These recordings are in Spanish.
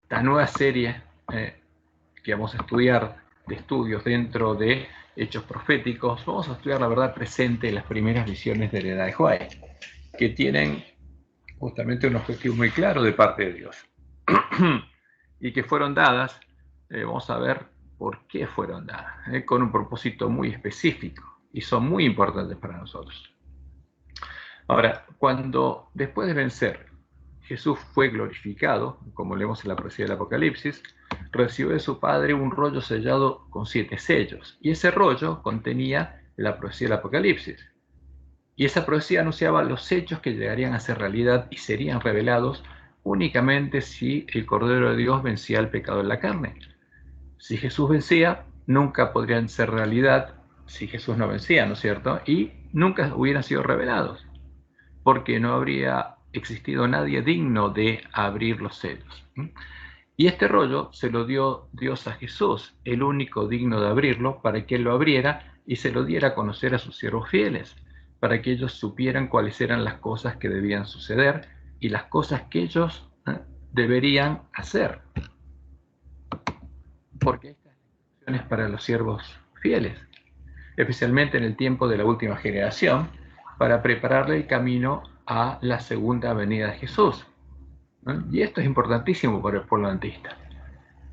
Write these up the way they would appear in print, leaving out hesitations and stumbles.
esta nueva serie que vamos a estudiar de estudios dentro de Hechos Proféticos. Vamos a estudiar la verdad presente en las primeras visiones de la Edad de Juárez, que tienen justamente un objetivo muy claro de parte de Dios y que fueron dadas, vamos a ver por qué fueron dadas, con un propósito muy específico y son muy importantes para nosotros. Ahora, cuando después de vencer Jesús fue glorificado, como leemos en la profecía del Apocalipsis, recibió de su Padre un rollo sellado con 7 sellos, y ese rollo contenía la profecía del Apocalipsis. Y esa profecía anunciaba los hechos que llegarían a ser realidad y serían revelados únicamente si el Cordero de Dios vencía el pecado en la carne. Si Jesús vencía, nunca podrían ser realidad si Jesús no vencía, ¿no es cierto? Y nunca hubieran sido revelados, porque no habría existido nadie digno de abrir los sellos. Y este rollo se lo dio Dios a Jesús, el único digno de abrirlo, para que él lo abriera y se lo diera a conocer a sus siervos fieles, para que ellos supieran cuáles eran las cosas que debían suceder y las cosas que ellos deberían hacer. Porque estas instrucciones para los siervos fieles, especialmente en el tiempo de la última generación, para prepararle el camino a la segunda venida de Jesús. Y esto es importantísimo para el pueblo adventista,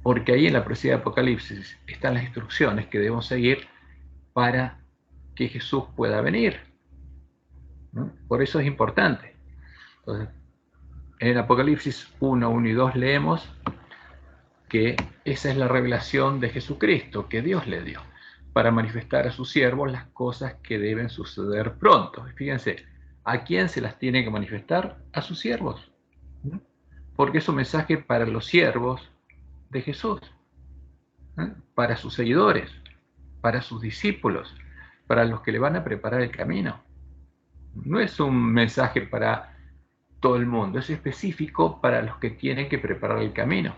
porque ahí en la profecía de Apocalipsis están las instrucciones que debemos seguir para que Jesús pueda venir. Por eso es importante. Entonces, en Apocalipsis 1, 1 y 2 leemos que esa es la revelación de Jesucristo que Dios le dio para manifestar a sus siervos las cosas que deben suceder pronto. Fíjense, ¿a quién se las tiene que manifestar? A sus siervos. Porque es un mensaje para los siervos de Jesús, para sus seguidores, para sus discípulos, para los que le van a preparar el camino. No es un mensaje para todo el mundo, es específico para los que tienen que preparar el camino.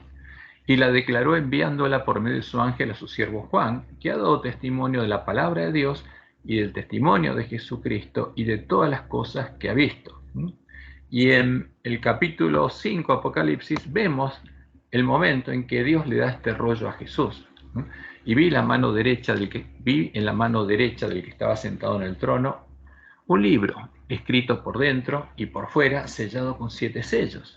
Y la declaró enviándola por medio de su ángel a su siervo Juan, que ha dado testimonio de la palabra de Dios y del testimonio de Jesucristo y de todas las cosas que ha visto. Y en el capítulo 5, Apocalipsis, vemos el momento en que Dios le da este rollo a Jesús. Y vi en la mano derecha del que estaba sentado en el trono un libro escrito por dentro y por fuera, sellado con 7 sellos.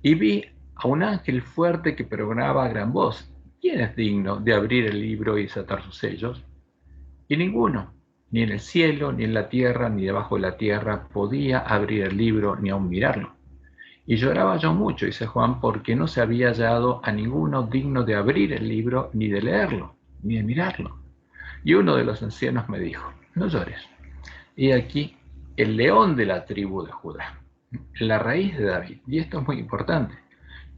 Y vi a un ángel fuerte que pregonaba a gran voz: ¿quién es digno de abrir el libro y desatar sus sellos? Y ninguno, ni en el cielo, ni en la tierra, ni debajo de la tierra, podía abrir el libro ni aun mirarlo. Y lloraba yo mucho, dice Juan, porque no se había hallado a ninguno digno de abrir el libro, ni de leerlo, ni de mirarlo. Y uno de los ancianos me dijo: no llores. Y aquí el león de la tribu de Judá, la raíz de David. Y esto es muy importante,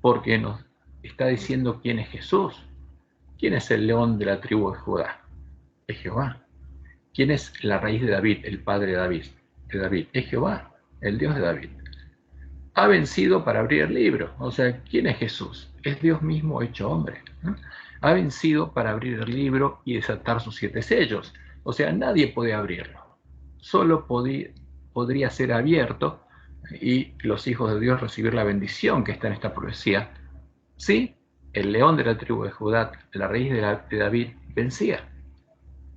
porque nos está diciendo quién es Jesús. ¿Quién es el león de la tribu de Judá? Es Jehová. ¿Quién es la raíz de David, el padre de David? Es Jehová, el Dios de David. Ha vencido para abrir el libro. O sea, ¿quién es Jesús? Es Dios mismo hecho hombre. Ha vencido para abrir el libro y desatar sus 7 sellos. O sea, nadie puede abrirlo. Solo podría ser abierto y los hijos de Dios recibir la bendición que está en esta profecía. Sí, el león de la tribu de Judá, la raíz de David, vencía.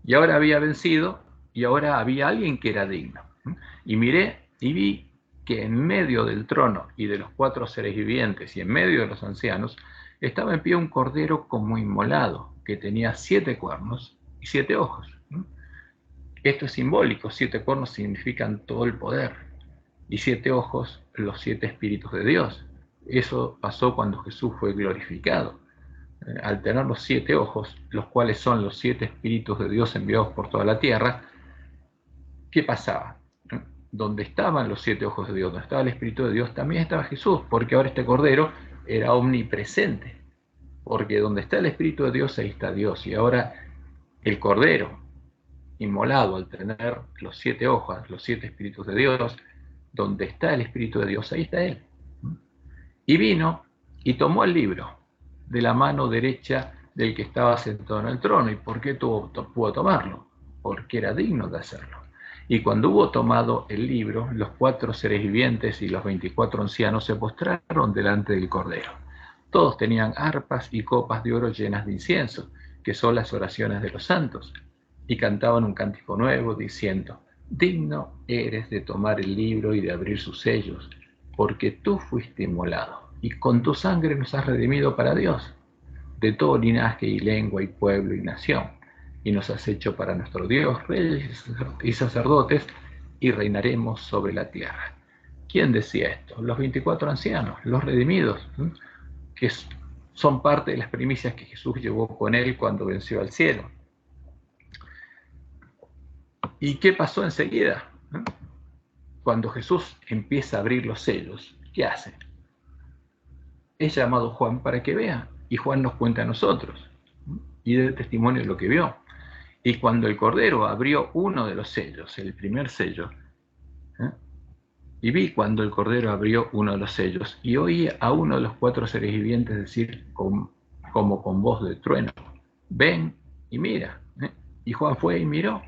Y ahora había vencido y ahora había alguien que era digno. Y miré y vi que en medio del trono y de los 4 seres vivientes y en medio de los ancianos estaba en pie un cordero como inmolado, que tenía 7 cuernos y 7 ojos. Esto es simbólico. 7 cuernos significan todo el poder y 7 ojos los 7 espíritus de Dios. Eso pasó cuando Jesús fue glorificado. Al tener los 7 ojos, los cuales son los 7 espíritus de Dios enviados por toda la tierra, ¿qué pasaba? Donde estaban los 7 ojos de Dios, donde estaba el Espíritu de Dios, también estaba Jesús, porque ahora este Cordero era omnipresente, porque donde está el Espíritu de Dios, ahí está Dios. Y ahora el Cordero, inmolado al tener los 7 ojos, los 7 espíritus de Dios, donde está el Espíritu de Dios, ahí está Él. Y vino y tomó el libro de la mano derecha del que estaba sentado en el trono. ¿Y por qué pudo tomarlo? Porque era digno de hacerlo. Y cuando hubo tomado el libro, los 4 seres vivientes y los 24 ancianos se postraron delante del Cordero. Todos tenían arpas y copas de oro llenas de incienso, que son las oraciones de los santos, y cantaban un cántico nuevo diciendo: digno eres de tomar el libro y de abrir sus sellos, porque tú fuiste inmolado, y con tu sangre nos has redimido para Dios, de todo linaje y lengua y pueblo y nación, y nos has hecho para nuestro Dios reyes y sacerdotes, y reinaremos sobre la tierra. ¿Quién decía esto? Los 24 ancianos, los redimidos, que son parte de las primicias que Jesús llevó con él cuando venció al cielo. ¿Y qué pasó enseguida? Cuando Jesús empieza a abrir los sellos, ¿qué hace? Es llamado Juan para que vea, y Juan nos cuenta a nosotros, y dé testimonio de lo que vio. Y cuando el Cordero abrió uno de los sellos, el primer sello, y vi cuando el Cordero abrió uno de los sellos, y oí a uno de los 4 seres vivientes decir como con voz de trueno: ven y mira. Y Juan fue y miró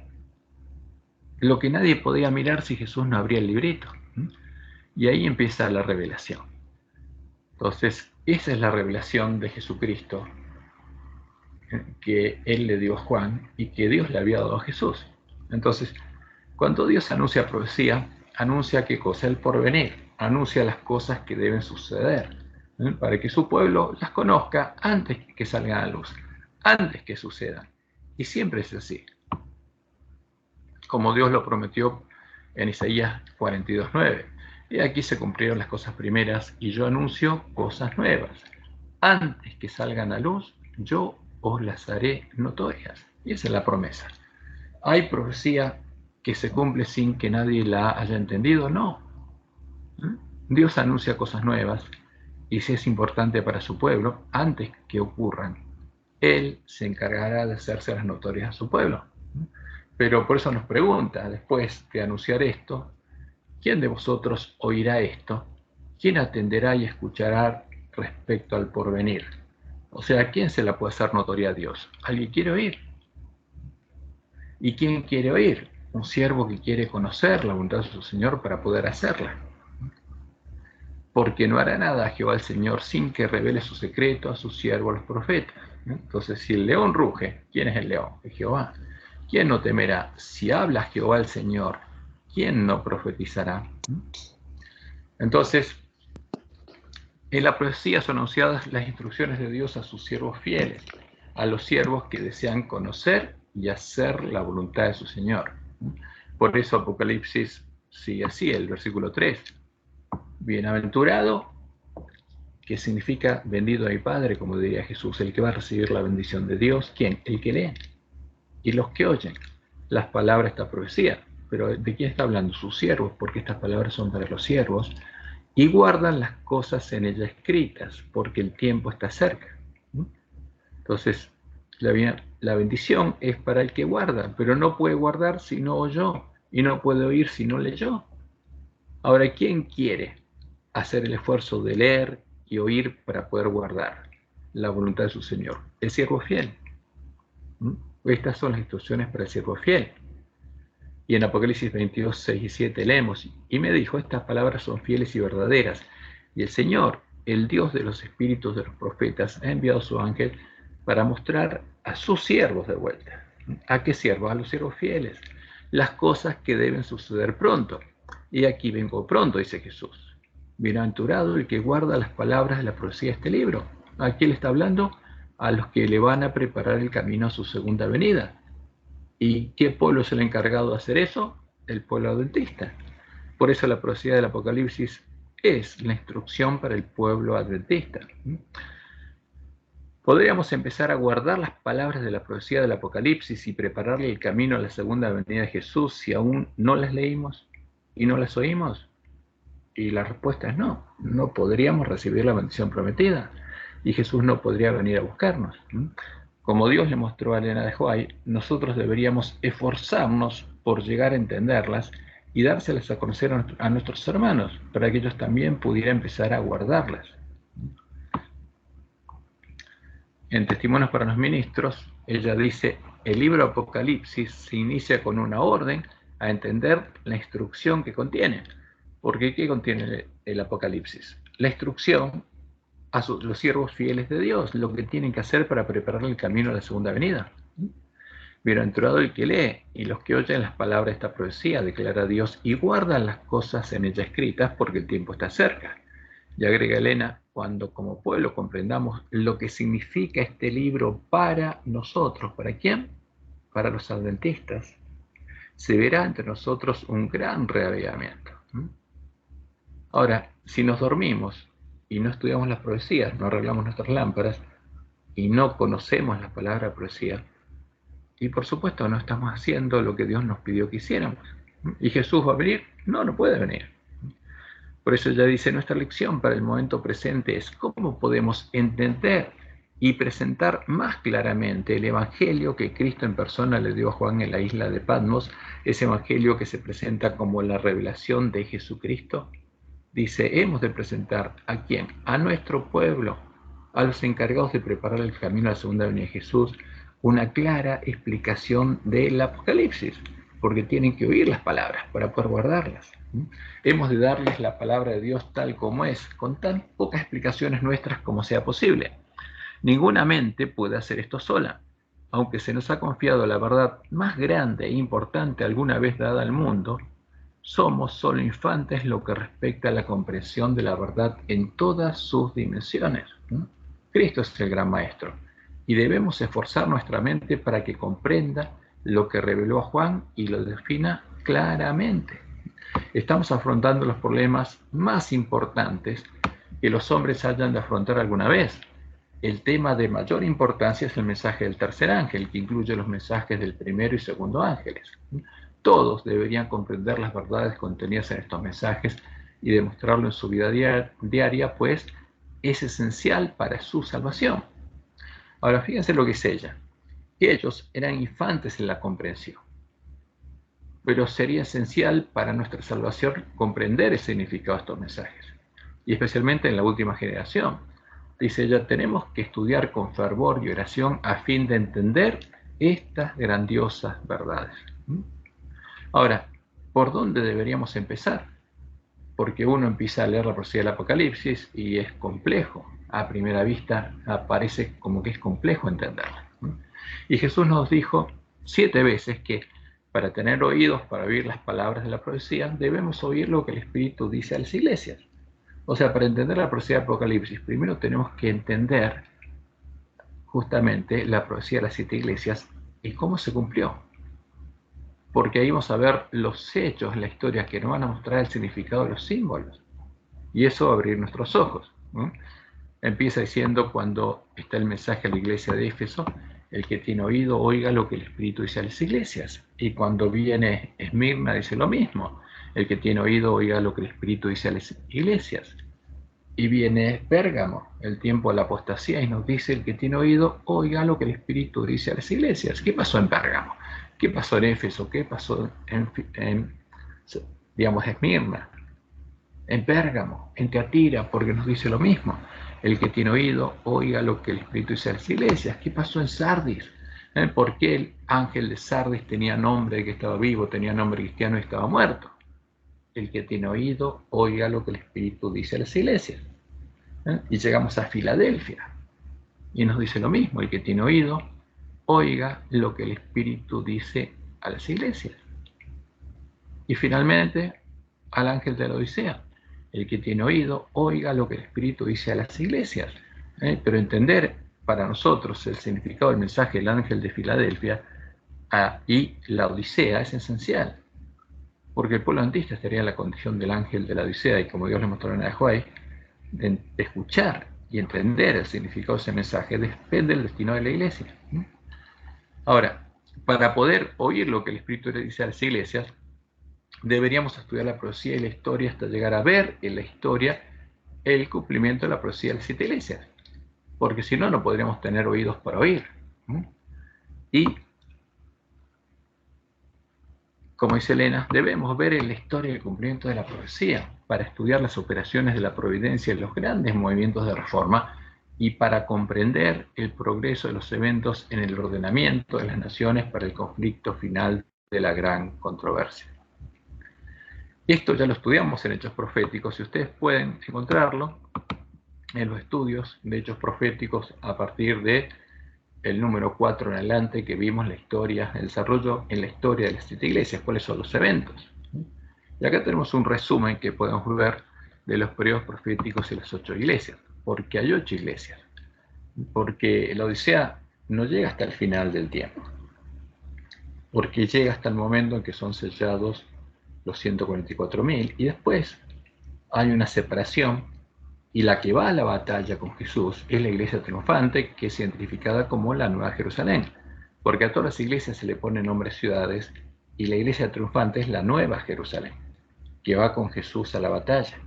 lo que nadie podía mirar si Jesús no abría el librito. Y ahí empieza la revelación. Entonces, esa es la revelación de Jesucristo que él le dio a Juan y que Dios le había dado a Jesús. Entonces, cuando Dios anuncia profecía, anuncia qué cosa: el porvenir, anuncia las cosas que deben suceder, para que su pueblo las conozca antes que salgan a la luz, antes que sucedan. Y siempre es así, como Dios lo prometió en Isaías 42:9. Y aquí se cumplieron las cosas primeras, y yo anuncio cosas nuevas. Antes que salgan a luz, yo os las haré notorias. Y esa es la promesa. ¿Hay profecía que se cumple sin que nadie la haya entendido? No. Dios anuncia cosas nuevas, y si es importante para su pueblo, antes que ocurran, Él se encargará de hacérselas notorias a su pueblo. Pero por eso nos pregunta, después de anunciar esto: ¿quién de vosotros oirá esto? ¿Quién atenderá y escuchará respecto al porvenir? O sea, ¿quién se la puede hacer notoria a Dios? ¿Alguien quiere oír? ¿Y quién quiere oír? Un siervo que quiere conocer la voluntad de su Señor para poder hacerla. Porque no hará nada a Jehová el Señor sin que revele su secreto a sus siervos los profetas. Entonces, si el león ruge, ¿quién es el león? Es Jehová. ¿Quién no temerá? Si habla Jehová el Señor, ¿quién no profetizará? Entonces, en la profecía son anunciadas las instrucciones de Dios a sus siervos fieles, a los siervos que desean conocer y hacer la voluntad de su Señor. Por eso Apocalipsis sigue así, el versículo 3. Bienaventurado, que significa bendito a mi Padre, como diría Jesús, el que va a recibir la bendición de Dios. ¿Quién? El que lee. Y los que oyen las palabras de esta profecía. Pero ¿de quién está hablando? Sus siervos, porque estas palabras son para los siervos. Y guardan las cosas en ella escritas, porque el tiempo está cerca. Entonces, la bendición es para el que guarda, pero no puede guardar si no oyó, y no puede oír si no leyó. Ahora, ¿quién quiere hacer el esfuerzo de leer y oír para poder guardar la voluntad de su Señor? El siervo fiel. Estas son las instrucciones para el siervo fiel. Y en Apocalipsis 22, 6 y 7 leemos: y me dijo, estas palabras son fieles y verdaderas, y el Señor, el Dios de los espíritus de los profetas, ha enviado a su ángel para mostrar a sus siervos de vuelta. ¿A qué siervos? A los siervos fieles, las cosas que deben suceder pronto. Y aquí vengo pronto, dice Jesús. Bienaventurado el que guarda las palabras de la profecía de este libro. ¿A quién le está hablando? A los que le van a preparar el camino a su segunda venida. ¿Y qué pueblo es el encargado de hacer eso? El pueblo adventista. Por eso la profecía del Apocalipsis es la instrucción para el pueblo adventista. Podríamos empezar a guardar las palabras de la profecía del Apocalipsis y prepararle el camino a la segunda venida de Jesús si aún no las leímos y no las oímos. Y la respuesta es no. No podríamos recibir la bendición prometida y Jesús no podría venir a buscarnos. Como Dios le mostró a Elena de White, nosotros deberíamos esforzarnos por llegar a entenderlas y dárselas a conocer a nuestros hermanos, para que ellos también pudieran empezar a guardarlas. En Testimonios para los Ministros, ella dice: el libro Apocalipsis se inicia con una orden a entender la instrucción que contiene. Porque ¿qué contiene el Apocalipsis? La instrucción a los siervos fieles de Dios, lo que tienen que hacer para preparar el camino a la segunda venida. Bienaventurado el que lee y los que oyen las palabras de esta profecía, declara Dios, y guardan las cosas en ella escritas, porque el tiempo está cerca. Y agrega Elena, cuando como pueblo comprendamos lo que significa este libro para nosotros, ¿para quién? Para los adventistas, se verá entre nosotros un gran reavivamiento. Ahora, si nos dormimos y no estudiamos las profecías, no arreglamos nuestras lámparas y no conocemos la palabra profecía, y por supuesto no estamos haciendo lo que Dios nos pidió que hiciéramos. ¿Y Jesús va a venir? No, no puede venir. Por eso ya dice, nuestra lección para el momento presente es cómo podemos entender y presentar más claramente el evangelio que Cristo en persona le dio a Juan en la isla de Patmos, ese evangelio que se presenta como la revelación de Jesucristo. Dice, hemos de presentar ¿a quién? A nuestro pueblo, a los encargados de preparar el camino a la segunda venida de Jesús, una clara explicación del Apocalipsis, porque tienen que oír las palabras para poder guardarlas. Hemos de darles la palabra de Dios tal como es, con tan pocas explicaciones nuestras como sea posible. Ninguna mente puede hacer esto sola. Aunque se nos ha confiado la verdad más grande e importante alguna vez dada al mundo, somos solo infantes lo que respecta a la comprensión de la verdad en todas sus dimensiones. Cristo es el gran maestro y debemos esforzar nuestra mente para que comprenda lo que reveló a Juan y lo defina claramente. Estamos afrontando los problemas más importantes que los hombres hayan de afrontar alguna vez. El tema de mayor importancia es el mensaje del tercer ángel, que incluye los mensajes del primero y segundo ángeles. Todos deberían comprender las verdades contenidas en estos mensajes y demostrarlo en su vida diaria, pues es esencial para su salvación. Ahora, fíjense lo que es ella. Ellos eran infantes en la comprensión, pero sería esencial para nuestra salvación comprender el significado de estos mensajes, y especialmente en la última generación. Dice ella, tenemos que estudiar con fervor y oración a fin de entender estas grandiosas verdades. Ahora, ¿por dónde deberíamos empezar? Porque uno empieza a leer la profecía del Apocalipsis y es complejo. A primera vista parece como que es complejo entenderla. Y Jesús nos dijo 7 veces que para tener oídos, para oír las palabras de la profecía, debemos oír lo que el Espíritu dice a las iglesias. O sea, para entender la profecía del Apocalipsis, primero tenemos que entender justamente la profecía de las 7 iglesias y cómo se cumplió. Porque ahí vamos a ver los hechos, la historia, que nos van a mostrar el significado de los símbolos. Y eso va a abrir nuestros ojos. Empieza diciendo, cuando está el mensaje a la iglesia de Éfeso, el que tiene oído, oiga lo que el Espíritu dice a las iglesias. Y cuando viene Esmirna, dice lo mismo. El que tiene oído, oiga lo que el Espíritu dice a las iglesias. Y viene Pérgamo, el tiempo de la apostasía, y nos dice, el que tiene oído, oiga lo que el Espíritu dice a las iglesias. ¿Qué pasó en Pérgamo? ¿Qué pasó en Éfeso? ¿Qué pasó en Esmirna? En Pérgamo, en Teatira, porque nos dice lo mismo. El que tiene oído, oiga lo que el Espíritu dice a las iglesias. ¿Qué pasó en Sardis? ¿Por qué el ángel de Sardis tenía nombre de que estaba vivo, tenía nombre cristiano y estaba muerto? El que tiene oído, oiga lo que el Espíritu dice a las iglesias. Y llegamos a Filadelfia, y nos dice lo mismo. El que tiene oído, oiga lo que el Espíritu dice a las iglesias. Y finalmente, al ángel de la Odisea. El que tiene oído, oiga lo que el Espíritu dice a las iglesias. Pero entender para nosotros el significado del mensaje del ángel de Filadelfia y la Odisea es esencial. Porque el pueblo antista estaría en la condición del ángel de la Odisea, y como Dios le mostró en Ajuay, de escuchar y entender el significado de ese mensaje depende del destino de la iglesia. Ahora, para poder oír lo que el Espíritu dice a las iglesias, deberíamos estudiar la profecía y la historia hasta llegar a ver en la historia el cumplimiento de la profecía de las 7 iglesias, porque si no, no podríamos tener oídos para oír. Y, como dice Elena, debemos ver en la historia el cumplimiento de la profecía para estudiar las operaciones de la providencia en los grandes movimientos de reforma y para comprender el progreso de los eventos en el ordenamiento de las naciones para el conflicto final de la gran controversia. Esto ya lo estudiamos en Hechos Proféticos, si ustedes pueden encontrarlo, en los estudios de hechos proféticos a partir de el número 4 en adelante, que vimos la historia, el desarrollo en la historia de las 7 iglesias, cuáles son los eventos. Y acá tenemos un resumen que podemos ver de los periodos proféticos y las 8 iglesias, porque hay 8 iglesias, porque la Odisea no llega hasta el final del tiempo, porque llega hasta el momento en que son sellados los 144.000, y después hay una separación, y la que va a la batalla con Jesús es la iglesia triunfante, que es identificada como la Nueva Jerusalén, porque a todas las iglesias se le ponen nombres ciudades, y la iglesia triunfante es la Nueva Jerusalén, que va con Jesús a la batalla.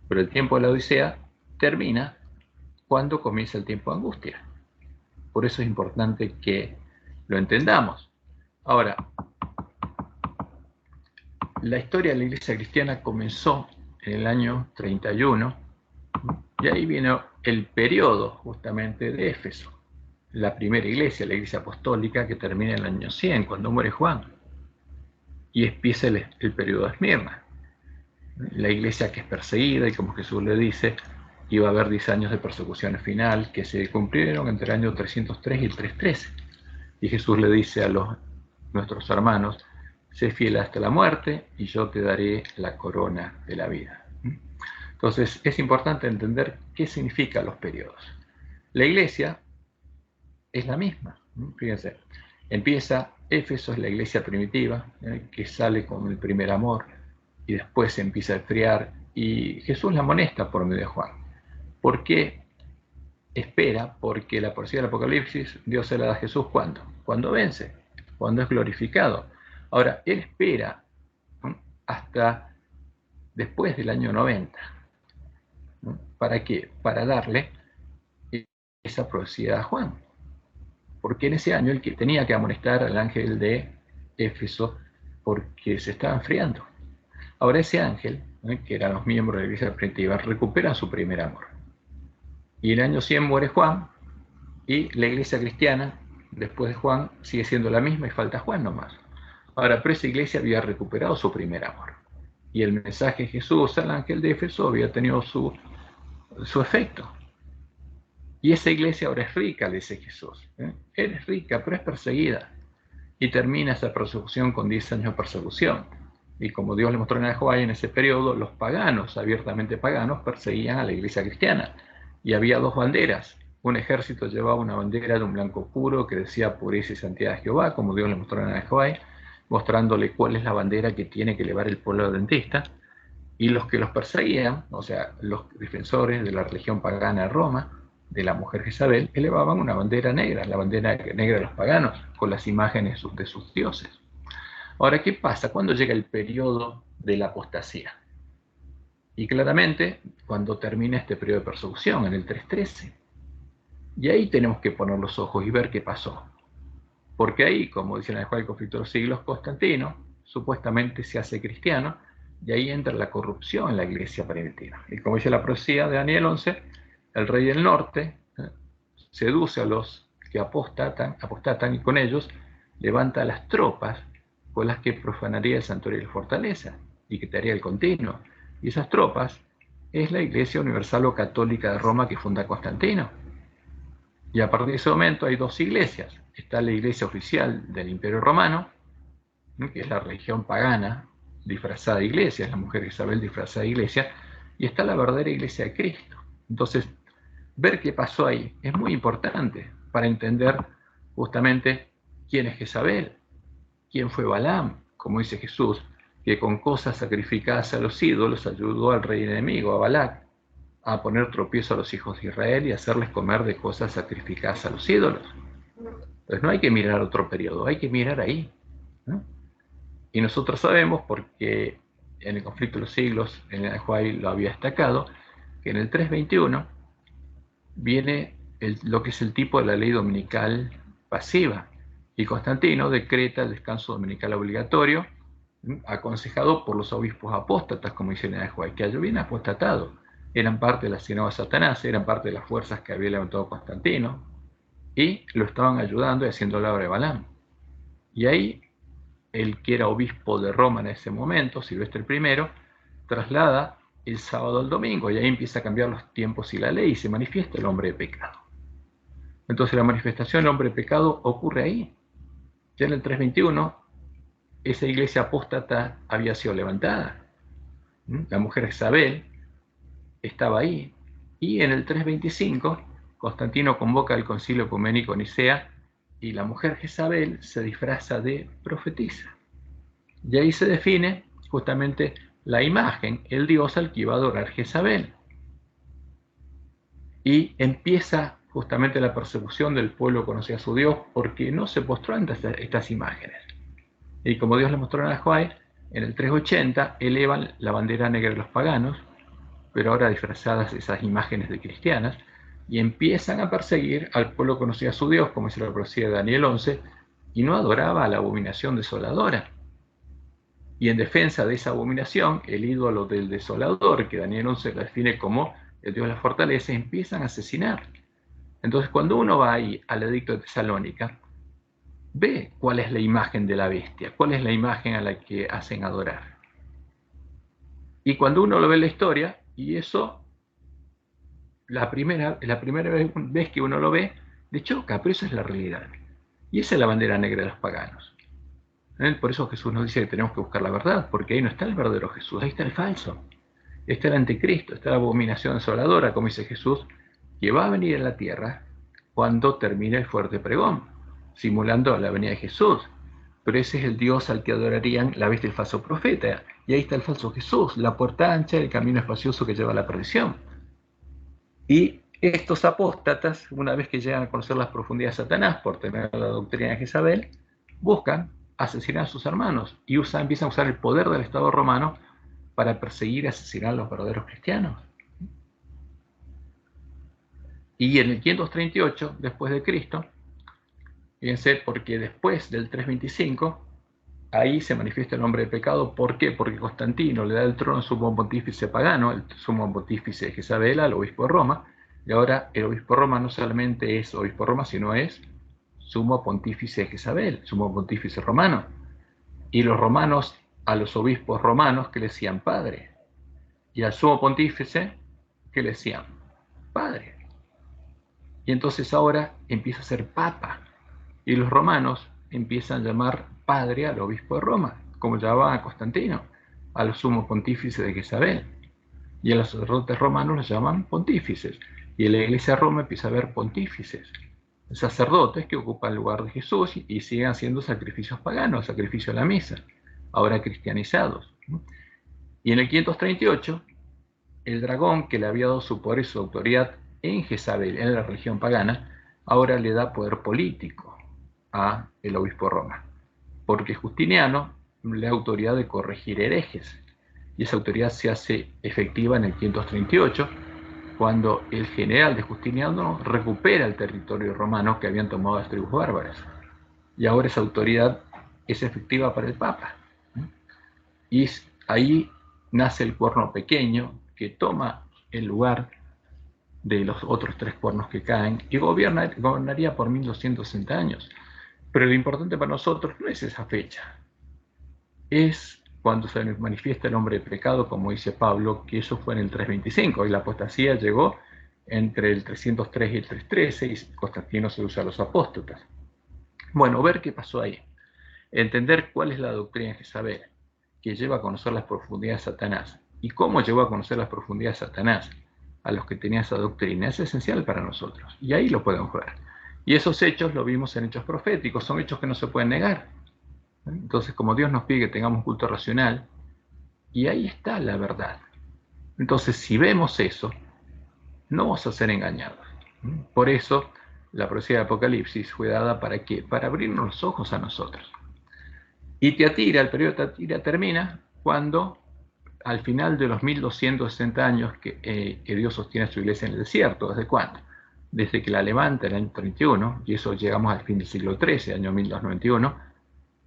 Pero el tiempo de la Odisea termina cuando comienza el tiempo de angustia. Por eso es importante que lo entendamos. Ahora, la historia de la iglesia cristiana comenzó en el año 31, y ahí vino el periodo justamente de Éfeso, la primera iglesia, la iglesia apostólica, que termina en el año 100, cuando muere Juan, y empieza el periodo de Esmirna, la iglesia que es perseguida, y como Jesús le dice, iba a haber 10 años de persecución final que se cumplieron entre el año 303 y el 313. Y Jesús le dice a nuestros hermanos: sé fiel hasta la muerte y yo te daré la corona de la vida. Entonces es importante entender qué significan los periodos. La iglesia es la misma. Fíjense, empieza Éfeso, es la iglesia primitiva, que sale con el primer amor, y después se empieza a enfriar, y Jesús la amonesta por medio de Juan. ¿Por qué espera? Porque la profecía del Apocalipsis Dios se la da a Jesús ¿cuándo? Cuando vence, cuando es glorificado. Ahora, él espera hasta después del año 90. ¿Para qué? Para darle esa profecía a Juan. Porque en ese año el que tenía que amonestar al ángel de Éfeso porque se estaba enfriando. Ahora ese ángel, que eran los miembros de la iglesia primitiva, recupera su primer amor. Y en el año 100 muere Juan, y la iglesia cristiana, después de Juan, sigue siendo la misma y falta Juan nomás. Ahora, pero esa iglesia había recuperado su primer amor. Y el mensaje de Jesús al ángel de Éfeso había tenido su efecto. Y esa iglesia ahora es rica, le dice Jesús. Eres rica, pero es perseguida. Y termina esa persecución con 10 años de persecución. Y como Dios le mostró en Jehová, en ese periodo, los paganos, abiertamente paganos, perseguían a la iglesia cristiana. Y había dos banderas. Un ejército llevaba una bandera de un blanco puro que decía pureza y santidad de Jehová, como Dios le mostró en Jehová, mostrándole cuál es la bandera que tiene que elevar el pueblo adventista. Y los que los perseguían, o sea, los defensores de la religión pagana de Roma, de la mujer Jezabel, elevaban una bandera negra, la bandera negra de los paganos, con las imágenes de sus dioses. Ahora, ¿qué pasa? ¿Cuándo llega el periodo de la apostasía? Y claramente, cuando termina este periodo de persecución, en el 313. Y ahí tenemos que poner los ojos y ver qué pasó. Porque ahí, como dicen en el conflicto de los siglos, Constantino supuestamente se hace cristiano, y ahí entra la corrupción en la iglesia primitiva. Y como dice la profecía de Daniel 11, el rey del norte seduce a los que apostatan, y con ellos levanta las tropas con las que profanaría el santuario y la fortaleza y quitaría el continuo. Y esas tropas es la Iglesia Universal o Católica de Roma que funda Constantino. Y a partir de ese momento hay dos iglesias. Está la iglesia oficial del Imperio Romano, que es la religión pagana disfrazada de iglesia, es la mujer Isabel disfrazada de iglesia, y está la verdadera iglesia de Cristo. Entonces, ver qué pasó ahí es muy importante para entender justamente quién es Jezabel, quién fue Balaam, como dice Jesús, que con cosas sacrificadas a los ídolos ayudó al rey enemigo, a Balac, a poner tropiezo a los hijos de Israel y hacerles comer de cosas sacrificadas a los ídolos. Entonces no hay que mirar otro periodo, hay que mirar ahí, ¿no? Y nosotros sabemos, porque en el conflicto de los siglos, en el Juárez lo había destacado, que en el 321 viene lo que es el tipo de la ley dominical pasiva, y Constantino decreta el descanso dominical obligatorio, aconsejado por los obispos apóstatas, como dice en el Juárez, que habían apostatado, eran parte de la sinagoga de Satanás, eran parte de las fuerzas que había levantado Constantino, y lo estaban ayudando y haciendo la obra de Balaam. Y ahí el que era obispo de Roma en ese momento, Silvestre I, traslada el sábado al domingo, y ahí empieza a cambiar los tiempos y la ley, y se manifiesta el hombre de pecado. Entonces la manifestación del hombre de pecado ocurre ahí. Ya en el 321, esa iglesia apóstata había sido levantada. La mujer Isabel estaba ahí. Y en el 325, Constantino convoca al concilio ecuménico Nicea y la mujer Jezabel se disfraza de profetisa. Y ahí se define justamente la imagen, el dios al que iba a adorar Jezabel. Y empieza justamente la persecución del pueblo que conocía a su Dios porque no se postró ante estas imágenes. Y como Dios le mostró a Nahuay, en el 380 elevan la bandera negra de los paganos, pero ahora disfrazadas esas imágenes de cristianas, y empiezan a perseguir al pueblo que conocía a su Dios, como dice la profecía de Daniel 11, y no adoraba a la abominación desoladora. Y en defensa de esa abominación, el ídolo del desolador, que Daniel 11 lo define como el Dios de la fortaleza, empiezan a asesinar. Entonces, cuando uno va ahí al edicto de Tesalónica, ve cuál es la imagen de la bestia, cuál es la imagen a la que hacen adorar. Y cuando uno lo ve en la historia, y eso, la primera vez que uno lo ve, le choca, pero eso es la realidad. Y esa es la bandera negra de los paganos. Por eso Jesús nos dice que tenemos que buscar la verdad, porque ahí no está el verdadero Jesús, ahí está el falso. Está el anticristo, está la abominación desoladora, como dice Jesús, que va a venir en la tierra cuando termine el fuerte pregón, simulando la venida de Jesús. Pero ese es el Dios al que adorarían la bestia del falso profeta. Y ahí está el falso Jesús, la puerta ancha, el camino espacioso que lleva a la perdición. Y estos apóstatas, una vez que llegan a conocer las profundidades de Satanás por tener la doctrina de Jezabel, buscan asesinar a sus hermanos y empiezan a usar el poder del Estado romano para perseguir y asesinar a los verdaderos cristianos. Y en el 538 después de Cristo, fíjense, porque después del 325, ahí se manifiesta el hombre de pecado. ¿Por qué? Porque Constantino le da el trono al sumo pontífice pagano, el sumo pontífice de Jezabel, al obispo de Roma, y ahora el obispo de Roma no solamente es obispo de Roma, sino es sumo pontífice de Jezabel, sumo pontífice romano. Y los romanos, a los obispos romanos, que le decían padre, y al sumo pontífice, que le decían padre. Y entonces ahora empieza a ser papa, y los romanos empiezan a llamar padre al obispo de Roma, como llamaban a Constantino, a los sumos pontífices de Jezabel. Y a los sacerdotes romanos los llaman pontífices. Y en la iglesia de Roma empieza a haber pontífices, sacerdotes que ocupan el lugar de Jesús y siguen haciendo sacrificios paganos, sacrificio a la misa, ahora cristianizados. Y en el 538, el dragón que le había dado su poder y su autoridad en Jezabel, en la religión pagana, ahora le da poder político a el obispo de Roma, porque Justiniano le da autoridad de corregir herejes, y esa autoridad se hace efectiva en el 538, cuando el general de Justiniano recupera el territorio romano que habían tomado las tribus bárbaras, y ahora esa autoridad es efectiva para el Papa. Y ahí nace el cuerno pequeño que toma el lugar de los otros tres cuernos que caen y gobernaría por 1260 años. Pero lo importante para nosotros no es esa fecha, es cuando se manifiesta el hombre de pecado, como dice Pablo, que eso fue en el 325, y la apostasía llegó entre el 303 y el 313, y Constantino se usa a los apóstoles. Bueno, ver qué pasó ahí, entender cuál es la doctrina de Jezabel, que lleva a conocer las profundidades de Satanás, y cómo llevó a conocer las profundidades de Satanás a los que tenían esa doctrina, es esencial para nosotros, y ahí lo podemos ver. Y esos hechos lo vimos en hechos proféticos, son hechos que no se pueden negar. Entonces, como Dios nos pide que tengamos un culto racional, y ahí está la verdad. Entonces, si vemos eso, no vamos a ser engañados. Por eso, la profecía de Apocalipsis fue dada ¿para qué? Para abrirnos los ojos a nosotros. Y Tiatira, el periodo de Tiatira termina cuando, al final de los 1260 años que Dios sostiene a su iglesia en el desierto, ¿desde cuándo? Desde que la levanta en el año 31, y eso llegamos al fin del siglo XIII, año 1291,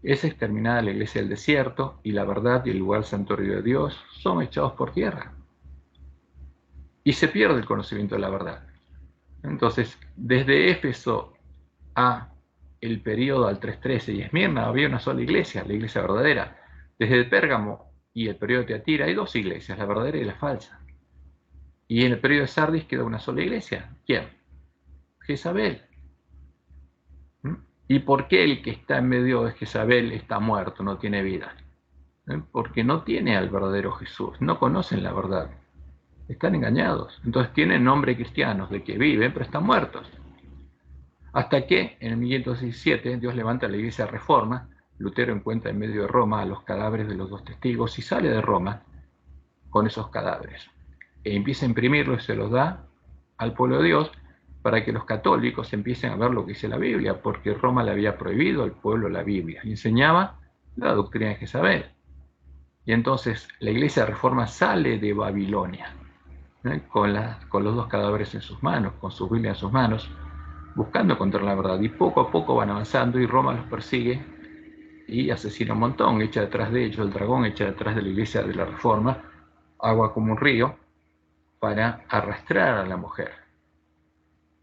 es exterminada la iglesia del desierto, y la verdad y el lugar santuario de Dios son echados por tierra. Y se pierde el conocimiento de la verdad. Entonces, desde Éfeso a el periodo al 313 y Esmirna había una sola iglesia, la iglesia verdadera. Desde Pérgamo y el periodo de Tiatira hay dos iglesias, la verdadera y la falsa. Y en el periodo de Sardis queda una sola iglesia. ¿Quién? Jezabel. ¿Y por qué el que está en medio de Jezabel está muerto, no tiene vida? Porque no tiene al verdadero Jesús, no conocen la verdad, están engañados. Entonces tienen nombre cristianos de que viven, pero están muertos. Hasta que en el 1517 Dios levanta la iglesia de Reforma, Lutero encuentra en medio de Roma a los cadáveres de los dos testigos y sale de Roma con esos cadáveres. E empieza a imprimirlos y se los da al pueblo de Dios para que los católicos empiecen a ver lo que dice la Biblia, porque Roma le había prohibido al pueblo la Biblia y enseñaba la doctrina de Jezabel. Y entonces la iglesia de Reforma sale de Babilonia, con los dos cadáveres en sus manos, con su Biblia en sus manos, buscando encontrar la verdad. Y poco a poco van avanzando y Roma los persigue y asesina un montón, echa detrás de ellos, el dragón echa detrás de la iglesia de la Reforma, agua como un río, para arrastrar a la mujer.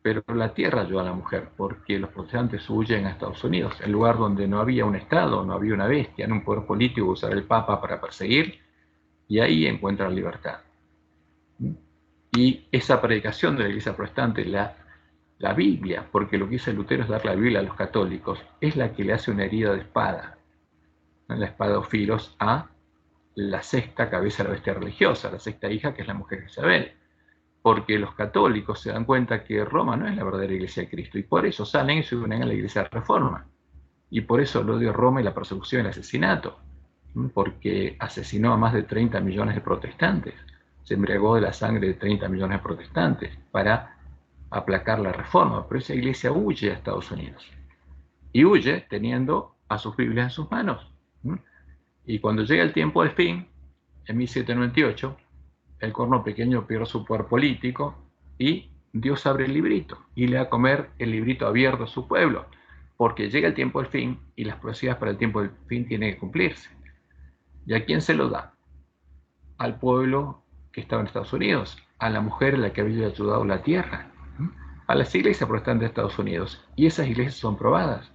Pero la tierra ayudó a la mujer, porque los protestantes huyen a Estados Unidos, el lugar donde no había un Estado, no había una bestia, en un poder político usar el Papa para perseguir, y ahí encuentran libertad. Y esa predicación de la iglesia protestante, la Biblia, porque lo que dice Lutero es dar la Biblia a los católicos, es la que le hace una herida de espada, la espada de Filos, a la sexta cabeza de la bestia religiosa, la sexta hija, que es la mujer Isabel. Porque los católicos se dan cuenta que Roma no es la verdadera iglesia de Cristo, y por eso salen y se unen a la iglesia de Reforma. Y por eso el odio a Roma y la persecución y el asesinato, porque asesinó a más de 30 millones de protestantes, se embriagó de la sangre de 30 millones de protestantes para aplacar la Reforma, pero esa iglesia huye a Estados Unidos. Y huye teniendo a sus Biblias en sus manos. Y cuando llega el tiempo del fin, en 1798, el corno pequeño pierde su poder político y Dios abre el librito y le da a comer el librito abierto a su pueblo, porque llega el tiempo del fin y las profecías para el tiempo del fin tienen que cumplirse. ¿Y a quién se lo da? Al pueblo que estaba en Estados Unidos, a la mujer a la que había ayudado la tierra, a las iglesias protestantes de Estados Unidos. Y esas iglesias son probadas.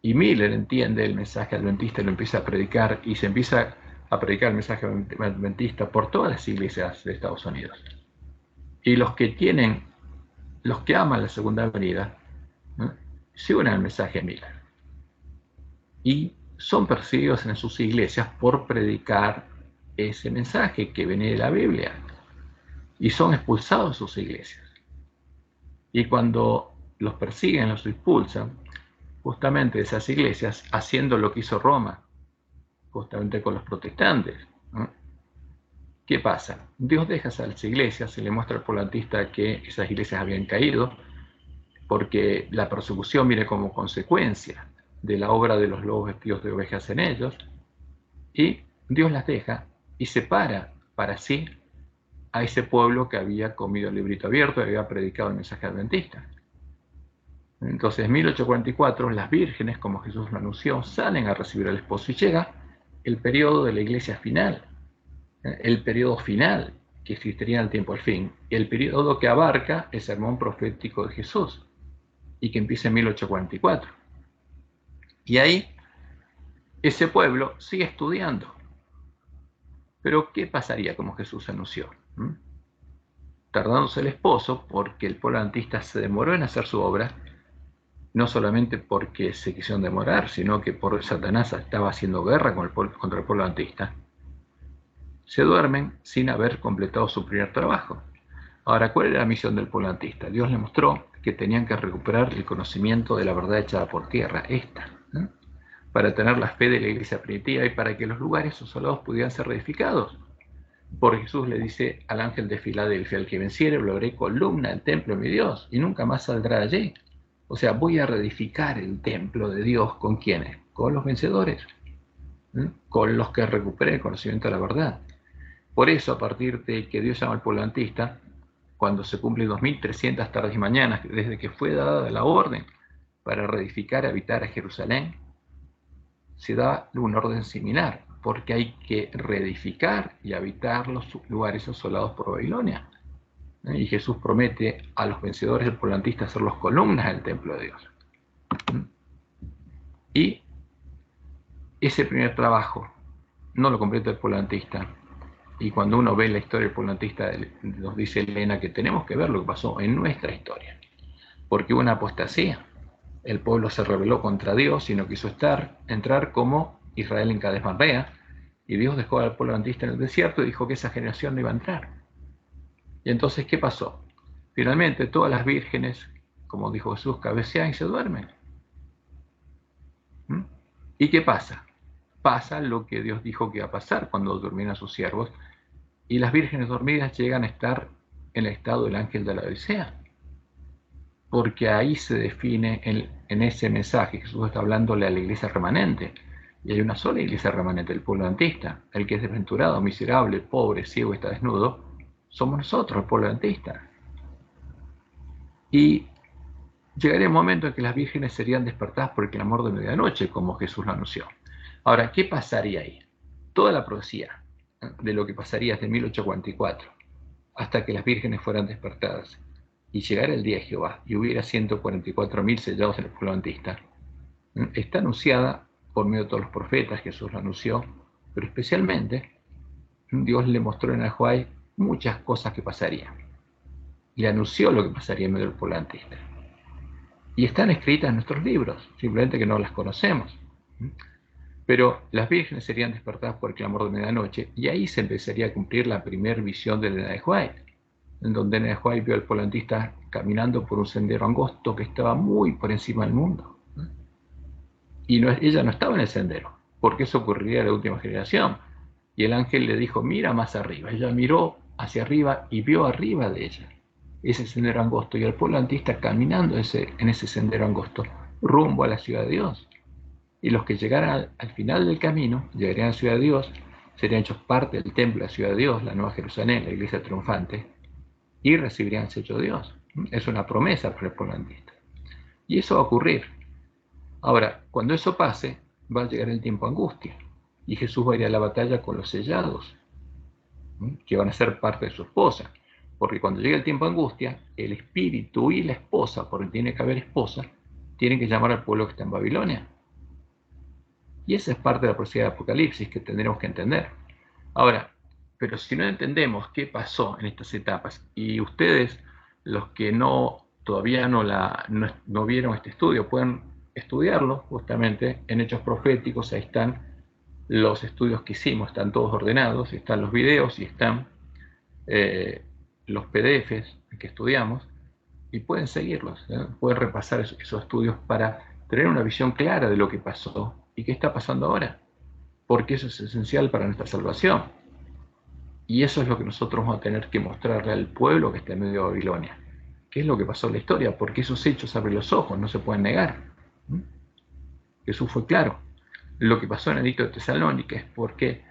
Y Miller entiende el mensaje adventista y lo empieza a predicar, y se empieza a predicar el mensaje adventista por todas las iglesias de Estados Unidos. Y los que aman la segunda venida, se unen al mensaje de Miller. Y son perseguidos en sus iglesias por predicar ese mensaje que viene de la Biblia. Y son expulsados de sus iglesias. Y cuando los persiguen, los expulsan, justamente de esas iglesias, haciendo lo que hizo Roma, justamente con los protestantes. ¿Qué pasa? Dios deja esas iglesias, se le muestra al polantista que esas iglesias habían caído, porque la persecución viene como consecuencia de la obra de los lobos vestidos de ovejas en ellos, y Dios las deja y separa para sí a ese pueblo que había comido el librito abierto y había predicado el mensaje adventista. Entonces, en 1844, las vírgenes, como Jesús lo anunció, salen a recibir al esposo y llega el periodo de la iglesia final, el periodo final que existiría en el tiempo del fin, el periodo que abarca el sermón profético de Jesús y que empieza en 1844. Y ahí ese pueblo sigue estudiando. Pero ¿qué pasaría como Jesús anunció? Tardándose el esposo, porque el pueblo adventista se demoró en hacer su obra, no solamente porque se quisieron demorar, sino que por Satanás estaba haciendo guerra contra el pueblo adventista, se duermen sin haber completado su primer trabajo. Ahora, ¿cuál era la misión del pueblo adventista? Dios le mostró que tenían que recuperar el conocimiento de la verdad echada por tierra, para tener la fe de la iglesia primitiva y para que los lugares asolados pudieran ser reedificados. Porque Jesús le dice al ángel de Filadelfia: el que venciere lo haré columna del templo de mi Dios y nunca más saldrá de allí. O sea, voy a reedificar el templo de Dios. ¿Con quiénes? Con los vencedores, con los que recuperen el conocimiento de la verdad. Por eso, a partir de que Dios llama al pueblo adventista, cuando se cumplen 2300 tardes y mañanas desde que fue dada la orden para reedificar y habitar a Jerusalén, se da un orden similar, porque hay que reedificar y habitar los lugares asolados por Babilonia. Y Jesús promete a los vencedores del pueblo adventista ser los columnas del templo de Dios. Y ese primer trabajo no lo completa el pueblo adventista. Y cuando uno ve la historia del pueblo adventista, nos dice Elena que tenemos que ver lo que pasó en nuestra historia. Porque hubo una apostasía. El pueblo se rebeló contra Dios y no quiso entrar como Israel en Cades Barnea. Y Dios dejó al pueblo adventista en el desierto y dijo que esa generación no iba a entrar. Y entonces, ¿qué pasó? Finalmente, todas las vírgenes, como dijo Jesús, cabecean y se duermen. ¿Mm? ¿Y qué pasa? Pasa lo que Dios dijo que iba a pasar cuando durmieran a sus siervos, y las vírgenes dormidas llegan a estar en el estado del ángel de la Odisea, porque ahí se define en ese mensaje, Jesús está hablándole a la iglesia remanente, y hay una sola iglesia remanente, el pueblo adventista. El que es desventurado, miserable, pobre, ciego, está desnudo, somos nosotros, el pueblo adventista. Y llegaría un momento en que las vírgenes serían despertadas por el clamor de medianoche, como Jesús lo anunció. Ahora, ¿qué pasaría ahí? Toda la profecía de lo que pasaría desde 1844 hasta que las vírgenes fueran despertadas y llegara el día de Jehová y hubiera 144.000 sellados en el pueblo adventista, está anunciada por medio de todos los profetas. Jesús lo anunció, pero especialmente Dios le mostró en Ajuay muchas cosas que pasarían. Le anunció lo que pasaría en medio del pueblo adventista. Y están escritas en nuestros libros, simplemente que no las conocemos. Pero las vírgenes serían despertadas por el clamor de medianoche, y ahí se empezaría a cumplir la primera visión de Elena de White, en donde Elena de White vio al pueblo adventista caminando por un sendero angosto que estaba muy por encima del mundo. Y ella no estaba en el sendero, porque eso ocurriría en la última generación. Y el ángel le dijo, mira más arriba. Ella miró hacia arriba y vio arriba de ella ese sendero angosto, y el pueblo adventista caminando en ese sendero angosto, rumbo a la ciudad de Dios. Y los que llegaran al final del camino, llegarían a la ciudad de Dios, serían hechos parte del templo de la ciudad de Dios, la Nueva Jerusalén, la iglesia triunfante, y recibirían el sello de Dios. Es una promesa para el pueblo adventista. Y eso va a ocurrir. Ahora, cuando eso pase, va a llegar el tiempo de angustia, y Jesús va a ir a la batalla con los sellados, que van a ser parte de su esposa. Porque cuando llega el tiempo de angustia, el espíritu y la esposa, porque tiene que haber esposa, tienen que llamar al pueblo que está en Babilonia. Y esa es parte de la profecía de Apocalipsis que tendremos que entender. Ahora, pero si no entendemos qué pasó en estas etapas, y ustedes, los que todavía no vieron este estudio, pueden estudiarlo justamente en Hechos Proféticos. Ahí están los estudios que hicimos, están todos ordenados, están los videos y están los PDFs que estudiamos, y pueden seguirlos, pueden repasar esos estudios para tener una visión clara de lo que pasó y qué está pasando ahora, porque eso es esencial para nuestra salvación. Y eso es lo que nosotros vamos a tener que mostrarle al pueblo que está en medio de Babilonia. ¿Qué es lo que pasó en la historia? Porque esos hechos abren los ojos, no se pueden negar. Jesús fue claro. Lo que pasó en el edicto de Tesalónica es porque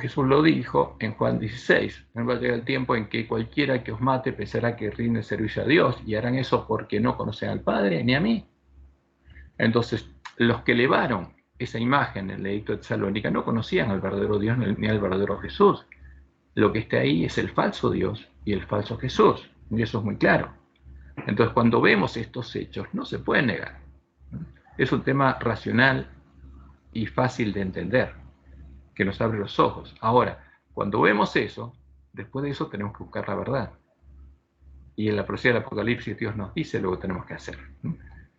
Jesús lo dijo en Juan 16. Va a llegar el tiempo en que cualquiera que os mate pensará que rinde servicio a Dios, y harán eso porque no conocen al Padre ni a mí. Entonces, los que elevaron esa imagen en el edicto de Tesalónica no conocían al verdadero Dios ni al verdadero Jesús. Lo que está ahí es el falso Dios y el falso Jesús, y eso es muy claro. Entonces, cuando vemos estos hechos, no se puede negar. Es un tema racional y fácil de entender, que nos abre los ojos. Ahora, cuando vemos eso, después de eso tenemos que buscar la verdad. Y en la profecía del Apocalipsis Dios nos dice lo que tenemos que hacer.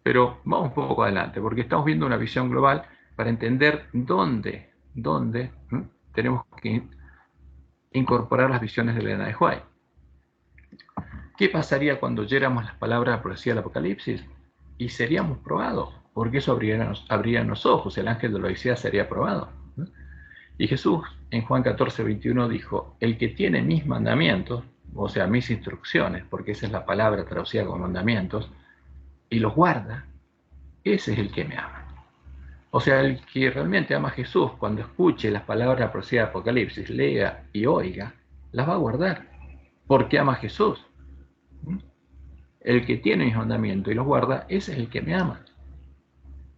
Pero vamos un poco adelante, porque estamos viendo una visión global para entender dónde tenemos que incorporar las visiones de Elena de White. ¿Qué pasaría cuando oyéramos las palabras de la profecía del Apocalipsis? Y seríamos probados, porque eso abriría los ojos, el ángel de la Odisea sería probado. Y Jesús en Juan 14:21 dijo, el que tiene mis mandamientos, o sea, mis instrucciones, porque esa es la palabra traducida como mandamientos, y los guarda, ese es el que me ama. O sea, el que realmente ama a Jesús, cuando escuche las palabras de la profecía de Apocalipsis, lea y oiga, las va a guardar, porque ama a Jesús. El que tiene mis mandamientos y los guarda, ese es el que me ama.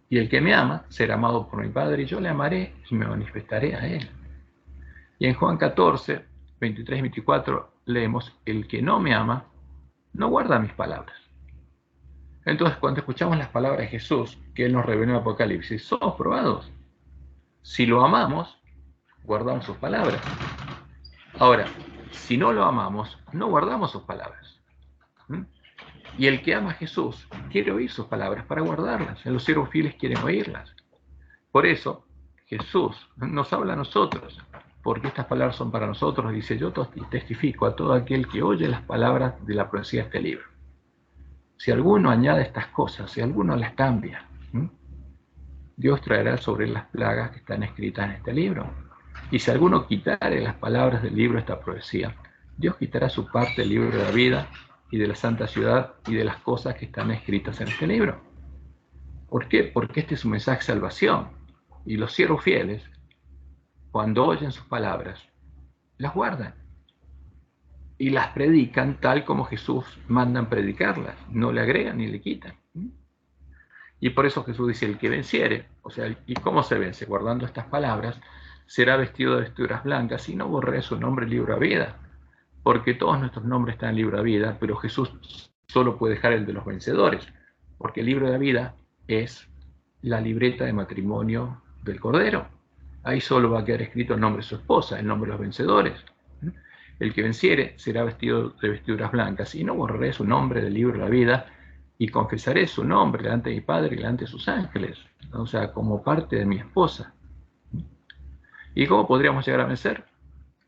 Y el que me ama será amado por mi Padre, y yo le amaré y me manifestaré a él. Y en Juan 14, 23 y 24 leemos, el que no me ama, no guarda mis palabras. Entonces, cuando escuchamos las palabras de Jesús, que Él nos reveló en Apocalipsis, somos probados. Si lo amamos, guardamos sus palabras. Ahora, si no lo amamos, no guardamos sus palabras. Y el que ama a Jesús quiere oír sus palabras para guardarlas. Los siervos fieles quieren oírlas. Por eso, Jesús nos habla a nosotros, porque estas palabras son para nosotros. Dice, yo testifico a todo aquel que oye las palabras de la profecía de este libro. Si alguno añade estas cosas, si alguno las cambia, Dios traerá sobre las plagas que están escritas en este libro. Y si alguno quitare las palabras del libro de esta profecía, Dios quitará su parte del libro de la vida y de la santa ciudad y de las cosas que están escritas en este libro. ¿Por qué? Porque este es un mensaje de salvación. Y los siervos fieles, cuando oyen sus palabras, las guardan y las predican tal como Jesús manda predicarlas. No le agregan ni le quitan. Y por eso Jesús dice, el que venciere, o sea, ¿y cómo se vence? Guardando estas palabras, será vestido de vestiduras blancas y no borré su nombre en el libro de vida. Porque todos nuestros nombres están en el libro de vida, pero Jesús solo puede dejar el de los vencedores. Porque el libro de vida es la libreta de matrimonio del Cordero. Ahí solo va a quedar escrito el nombre de su esposa, el nombre de los vencedores. El que venciere será vestido de vestiduras blancas y no borraré su nombre del libro de la vida y confesaré su nombre delante de mi Padre y delante de sus ángeles, o sea, como parte de mi esposa. ¿Y cómo podríamos llegar a vencer?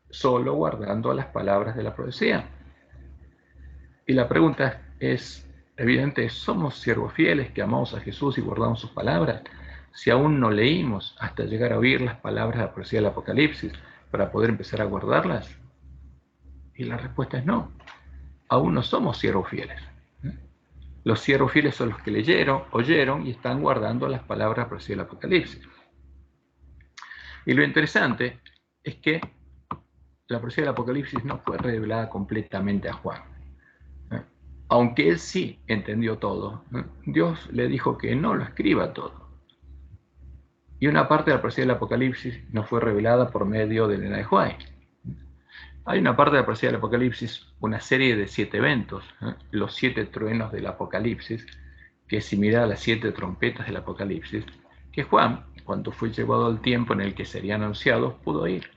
Solo guardando las palabras de la profecía. Y la pregunta es evidente, ¿somos siervos fieles que amamos a Jesús y guardamos sus palabras? Si aún no leímos hasta llegar a oír las palabras de la profecía del Apocalipsis para poder empezar a guardarlas. Y la respuesta es no. Aún no somos siervos fieles. Los siervos fieles son los que leyeron, oyeron y están guardando las palabras de la profecía del Apocalipsis. Y lo interesante es que la profecía del Apocalipsis no fue revelada completamente a Juan. Aunque él sí entendió todo, Dios le dijo que no lo escriba todo. Y una parte de la profecía del Apocalipsis no fue revelada por medio de Elena de White. Hay una parte de la profecía del Apocalipsis, una serie de 7 eventos, los 7 truenos del Apocalipsis, que es similar a las 7 trompetas del Apocalipsis, que Juan, cuando fue llevado al tiempo en el que serían anunciados, pudo oír.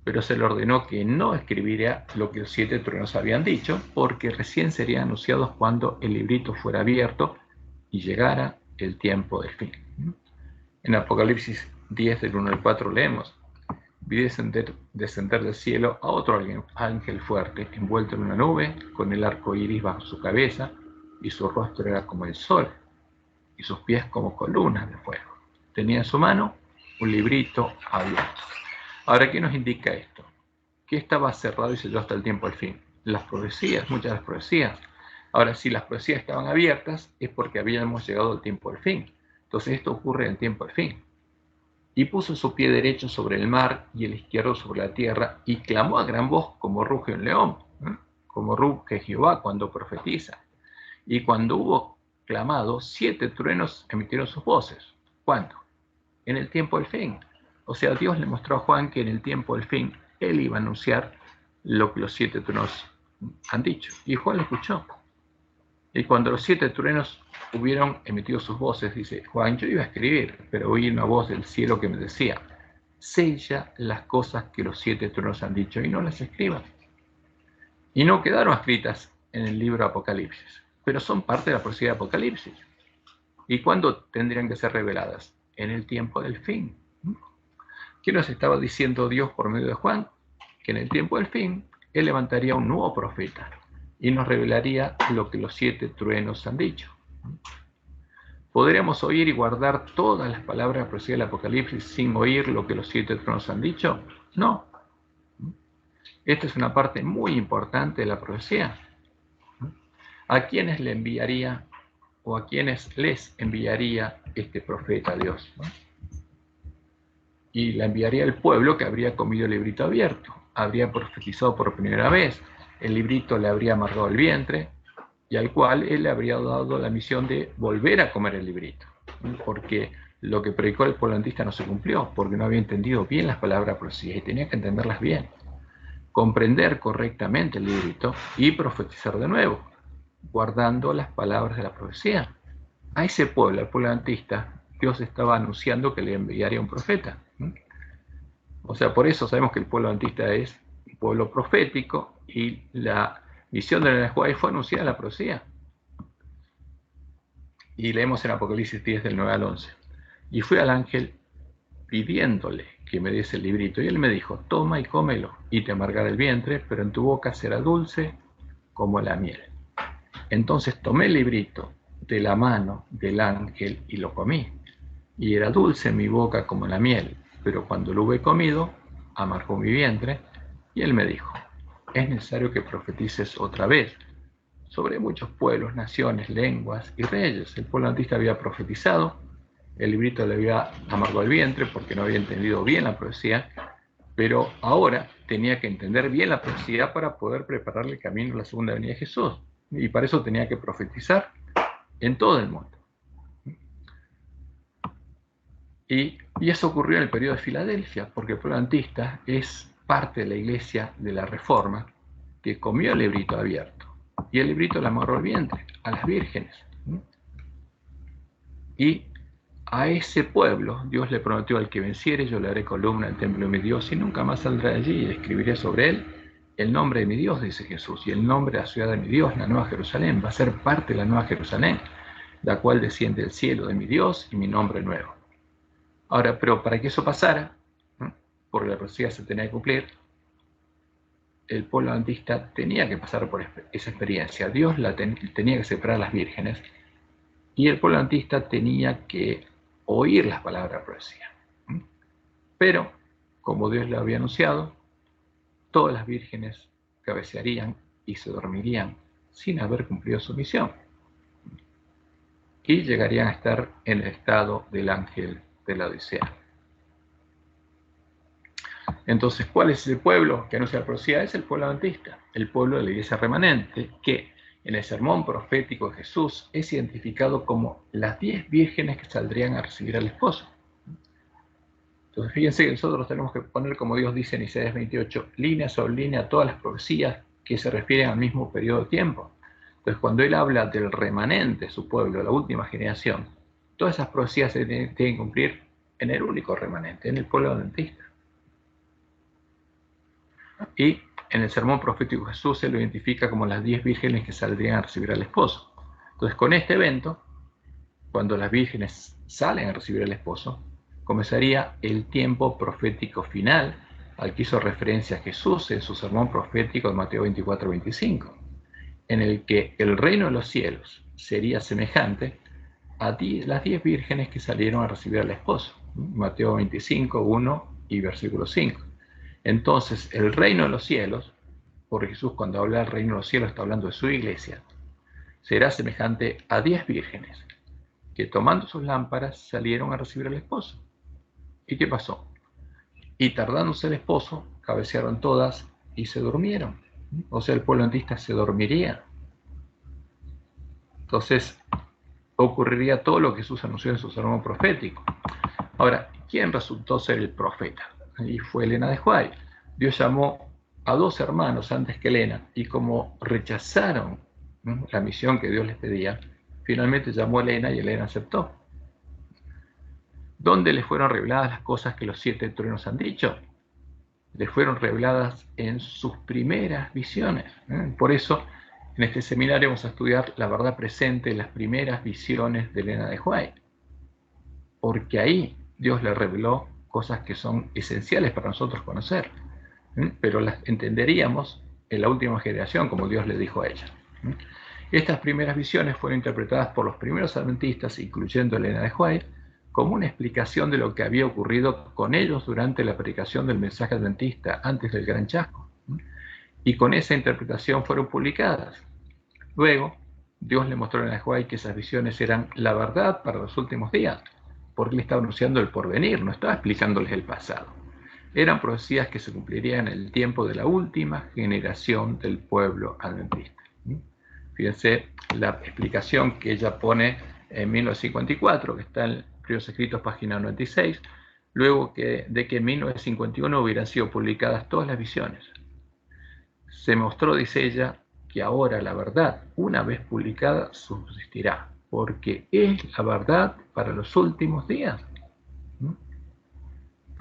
Pero se le ordenó que no escribiera lo que los 7 truenos habían dicho, porque recién serían anunciados cuando el librito fuera abierto y llegara el tiempo del fin. En Apocalipsis 10, del 1 al 4 leemos, vi descender del cielo a otro ángel fuerte, envuelto en una nube, con el arco iris bajo su cabeza, y su rostro era como el sol, y sus pies como columnas de fuego. Tenía en su mano un librito abierto. Ahora, ¿qué nos indica esto? Que estaba cerrado y sellado hasta el tiempo del fin. Las profecías, muchas de las profecías. Ahora, si las profecías estaban abiertas, es porque habíamos llegado al tiempo del fin. Entonces, esto ocurre en el tiempo del fin. Y puso su pie derecho sobre el mar y el izquierdo sobre la tierra, y clamó a gran voz como ruge un león, como ruge Jehová cuando profetiza. Y cuando hubo clamado, 7 truenos emitieron sus voces. ¿Cuándo? En el tiempo del fin. O sea, Dios le mostró a Juan que en el tiempo del fin él iba a anunciar lo que los 7 truenos han dicho. Y Juan lo escuchó. Y cuando los 7 truenos hubieron emitido sus voces, dice Juan, yo iba a escribir, pero oí una voz del cielo que me decía, sella las cosas que los 7 truenos han dicho y no las escribas. Y no quedaron escritas en el libro de Apocalipsis, pero son parte de la profecía de Apocalipsis. ¿Y cuándo tendrían que ser reveladas? En el tiempo del fin. ¿Qué nos estaba diciendo Dios por medio de Juan? Que en el tiempo del fin, Él levantaría un nuevo profeta y nos revelaría lo que los 7 truenos han dicho. ¿Podríamos oír y guardar todas las palabras de la profecía del Apocalipsis sin oír lo que los 7 truenos han dicho? No. Esta es una parte muy importante de la profecía. ¿A quiénes le enviaría o a quiénes les enviaría este profeta a Dios? Y la enviaría al pueblo que habría comido el librito abierto, habría profetizado por primera vez, el librito le habría amargado el vientre y al cual él le habría dado la misión de volver a comer el librito, porque lo que predicó el pueblo antista no se cumplió, porque no había entendido bien las palabras profecías y tenía que entenderlas bien, comprender correctamente el librito y profetizar de nuevo, guardando las palabras de la profecía. A ese pueblo, al pueblo antista, Dios estaba anunciando que le enviaría un profeta. O sea, por eso sabemos que el pueblo adventista es un pueblo profético y la visión de la Nehuai fue anunciada en la profecía. Y leemos en Apocalipsis 10 del 9 al 11. Y fui al ángel pidiéndole que me diese el librito. Y él me dijo, toma y cómelo, y te amargará el vientre, pero en tu boca será dulce como la miel. Entonces tomé el librito de la mano del ángel y lo comí. Y era dulce en mi boca como la miel, pero cuando lo hube comido, amargó mi vientre. Y él me dijo, es necesario que profetices otra vez sobre muchos pueblos, naciones, lenguas y reyes. El pueblo adventista había profetizado, el librito le había amargado el vientre porque no había entendido bien la profecía, pero ahora tenía que entender bien la profecía para poder prepararle el camino a la segunda venida de Jesús. Y para eso tenía que profetizar en todo el mundo. Y eso ocurrió en el periodo de Filadelfia, porque el pueblo adventista es parte de la iglesia de la Reforma que comió el librito abierto. Y el librito le amarró el vientre a las vírgenes. Y a ese pueblo Dios le prometió: al que venciere yo le haré columna del templo de mi Dios y nunca más saldrá de allí, y escribiré sobre él el nombre de mi Dios, dice Jesús, y el nombre de la ciudad de mi Dios, la Nueva Jerusalén. Va a ser parte de la Nueva Jerusalén, la cual desciende del cielo de mi Dios y mi nombre nuevo. Ahora, pero para que eso pasara, porque la profecía se tenía que cumplir, el pueblo adventista tenía que pasar por esa experiencia. Dios tenía que separar a las vírgenes y el pueblo adventista tenía que oír las palabras de la profecía. Pero, como Dios le había anunciado, todas las vírgenes cabecearían y se dormirían sin haber cumplido su misión. Y llegarían a estar en el estado del ángel de la Odisea. Entonces, ¿cuál es el pueblo que anuncia la profecía? Es el pueblo adventista, el pueblo de la iglesia remanente, que en el sermón profético de Jesús es identificado como las 10 vírgenes que saldrían a recibir al esposo. Entonces, fíjense que nosotros tenemos que poner, como Dios dice en Isaías 28, línea sobre línea todas las profecías que se refieren al mismo periodo de tiempo. Entonces, cuando Él habla del remanente, su pueblo, la última generación, todas esas profecías se tienen que cumplir en el único remanente, en el pueblo adventista. Y en el sermón profético de Jesús se lo identifica como las 10 vírgenes que saldrían a recibir al esposo. Entonces, con este evento, cuando las vírgenes salen a recibir al esposo, comenzaría el tiempo profético final al que hizo referencia Jesús en su sermón profético de Mateo 24-25, en el que el reino de los cielos sería semejante a las 10 vírgenes que salieron a recibir al esposo. Mateo 25, 1 y versículo 5. Entonces, el reino de los cielos, porque Jesús cuando habla del reino de los cielos está hablando de su iglesia, será semejante a 10 vírgenes que tomando sus lámparas salieron a recibir al esposo. ¿Y qué pasó? Y tardándose el esposo, cabecearon todas y se durmieron. O sea, el pueblo adventista se dormiría. Entonces, ocurriría todo lo que Jesús anunció en su sermón profético. Ahora, ¿quién resultó ser el profeta? Y fue Elena de White. Dios llamó a 2 hermanos antes que Elena, y como rechazaron la misión que Dios les pedía, finalmente llamó a Elena y Elena aceptó. ¿Dónde les fueron reveladas las cosas que los 7 truenos han dicho? Les fueron reveladas en sus primeras visiones. Por eso, en este seminario vamos a estudiar la verdad presente en las primeras visiones de Elena de White. Porque ahí Dios le reveló cosas que son esenciales para nosotros conocer, pero las entenderíamos en la última generación, como Dios le dijo a ella. Estas primeras visiones fueron interpretadas por los primeros adventistas, incluyendo Elena de White, como una explicación de lo que había ocurrido con ellos durante la predicación del mensaje adventista antes del Gran Chasco. Y con esa interpretación fueron publicadas. Luego, Dios le mostró a Elena de White que esas visiones eran la verdad para los últimos días, porque le estaba anunciando el porvenir, no estaba explicándoles el pasado. Eran profecías que se cumplirían en el tiempo de la última generación del pueblo adventista. Fíjense la explicación que ella pone en 1954, que está en Primeros Escritos, página 96, luego de que en 1951 hubieran sido publicadas todas las visiones. Se mostró, dice ella, que ahora la verdad, una vez publicada, subsistirá, porque es la verdad para los últimos días.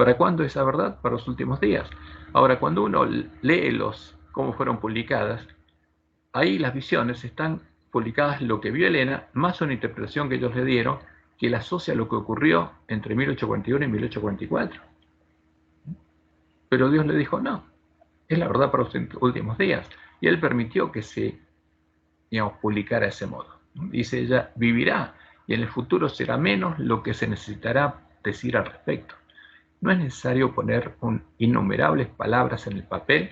¿Para cuándo esa verdad? Para los últimos días. Ahora, cuando uno lee cómo fueron publicadas, ahí las visiones están publicadas lo que vio Elena, más una interpretación que ellos le dieron, que la asocia a lo que ocurrió entre 1841 y 1844. Pero Dios le dijo, no, es la verdad para los últimos días. Y él permitió que se, digamos, publicara de ese modo. Dice ella, vivirá, y en el futuro será menos lo que se necesitará decir al respecto. No es necesario poner innumerables palabras en el papel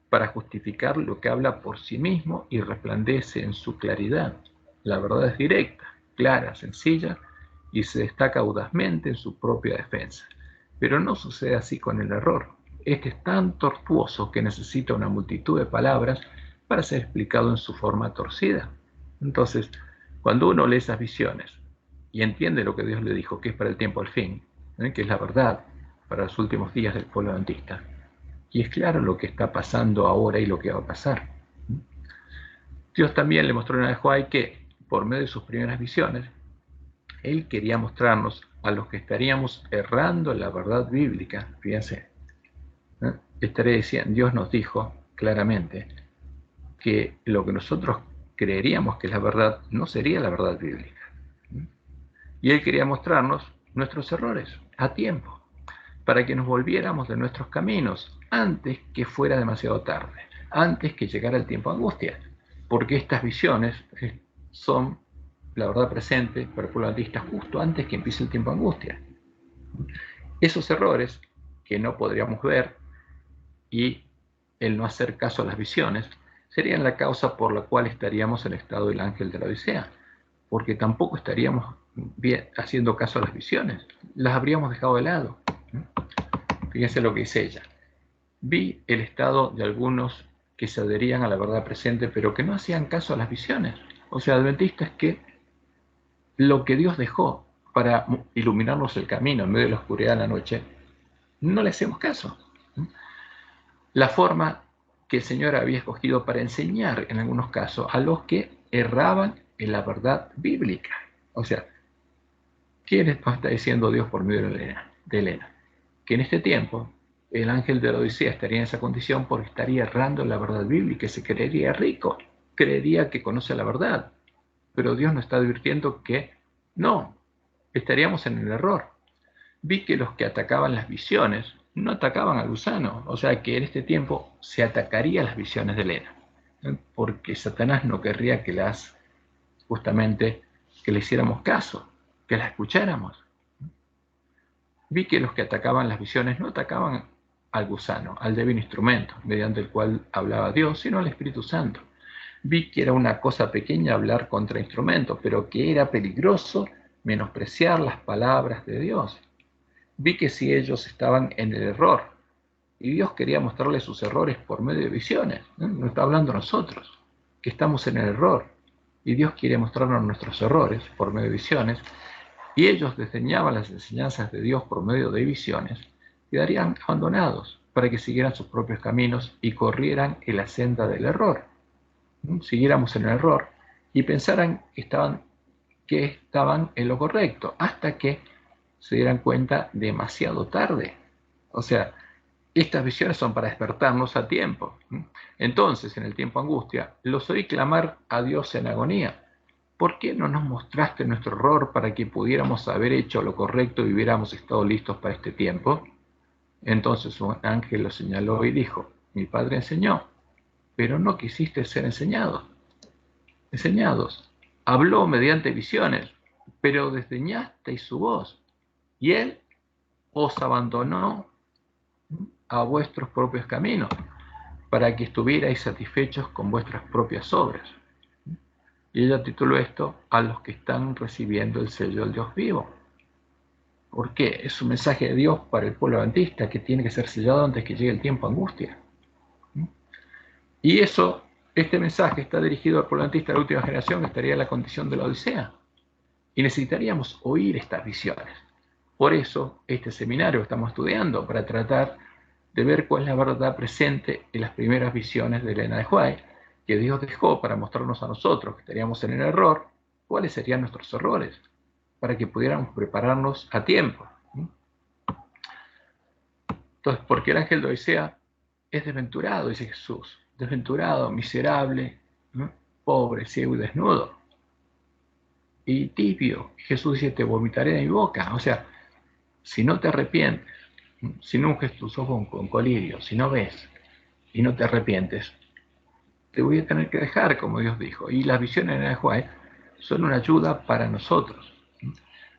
para justificar lo que habla por sí mismo y resplandece en su claridad. La verdad es directa, clara, sencilla y se destaca audazmente en su propia defensa. Pero no sucede así con el error. Este es tan tortuoso que necesita una multitud de palabras para ser explicado en su forma torcida. Entonces, cuando uno lee esas visiones y entiende lo que Dios le dijo, que es para el tiempo al fin, que es la verdad para los últimos días del pueblo adventista, y es claro lo que está pasando ahora y lo que va a pasar. Dios también le mostró a Elena de White que, por medio de sus primeras visiones, Él quería mostrarnos a los que estaríamos errando en la verdad bíblica. Fíjense, estaría diciendo, Dios nos dijo claramente que lo que nosotros creeríamos que es la verdad no sería la verdad bíblica. Y Él quería mostrarnos nuestros errores a tiempo, para que nos volviéramos de nuestros caminos antes que fuera demasiado tarde, antes que llegara el tiempo de angustia, porque estas visiones son la verdad presente para el pueblo adventista justo antes que empiece el tiempo de angustia. Esos errores que no podríamos ver y el no hacer caso a las visiones serían la causa por la cual estaríamos en el estado del ángel de la Odisea, porque tampoco estaríamos haciendo caso a las visiones, las habríamos dejado de lado. Fíjense lo que dice ella. Vi el estado de algunos que se adherían a la verdad presente, pero que no hacían caso a las visiones. O sea, adventistas que lo que Dios dejó para iluminarnos el camino en medio de la oscuridad de la noche, no le hacemos caso. La forma que el Señor había escogido para enseñar, en algunos casos, a los que erraban en la verdad bíblica. O sea, ¿qué nos está diciendo Dios por medio de Elena? Que en este tiempo el ángel de la Odisea estaría en esa condición porque estaría errando en la verdad bíblica y se creería rico, creería que conoce la verdad. Pero Dios nos está advirtiendo que no, estaríamos en el error. Vi que los que atacaban las visiones no atacaban al gusano, o sea que en este tiempo se atacaría las visiones de Elena, porque Satanás no querría que justamente, que le hiciéramos caso, que las escucháramos. Vi que los que atacaban las visiones no atacaban al gusano, al débil instrumento, mediante el cual hablaba Dios, sino al Espíritu Santo. Vi que era una cosa pequeña hablar contra instrumentos, pero que era peligroso menospreciar las palabras de Dios. Vi que si ellos estaban en el error, y Dios quería mostrarles sus errores por medio de visiones, no está hablando a nosotros, que estamos en el error, y Dios quiere mostrarnos nuestros errores por medio de visiones, y ellos desdeñaban las enseñanzas de Dios por medio de visiones, quedarían abandonados para que siguieran sus propios caminos y corrieran en la senda del error. Siguiéramos en el error y pensaran que estaban en lo correcto, hasta que se dieran cuenta demasiado tarde. O sea, estas visiones son para despertarnos a tiempo. Entonces, en el tiempo de angustia, los oí clamar a Dios en agonía. ¿Por qué no nos mostraste nuestro error para que pudiéramos haber hecho lo correcto y hubiéramos estado listos para este tiempo? Entonces un ángel lo señaló y dijo, mi padre enseñó, pero no quisiste ser enseñados. Habló mediante visiones, pero desdeñasteis su voz, y él os abandonó a vuestros propios caminos, para que estuvierais satisfechos con vuestras propias obras. Y ella tituló esto a los que están recibiendo el sello del Dios vivo. ¿Por qué? Es un mensaje de Dios para el pueblo adventista que tiene que ser sellado antes que llegue el tiempo de angustia. Y este mensaje está dirigido al pueblo adventista de la última generación, que estaría en la condición de la Odisea. Y necesitaríamos oír estas visiones. Por eso, este seminario que estamos estudiando, para tratar de ver cuál es la verdad presente en las primeras visiones de Elena de White, que Dios dejó para mostrarnos a nosotros que estaríamos en el error, cuáles serían nuestros errores, para que pudiéramos prepararnos a tiempo. Entonces, porque el ángel de Odisea es desventurado, dice Jesús, desventurado, miserable, ¿no? Pobre, ciego y desnudo, y tibio. Jesús dice, te vomitaré de mi boca. O sea, si no te arrepientes, si no unges tus ojos con colirio, si no ves y no te arrepientes, te voy a tener que dejar, como Dios dijo. Y las visiones de Nahuay son una ayuda para nosotros.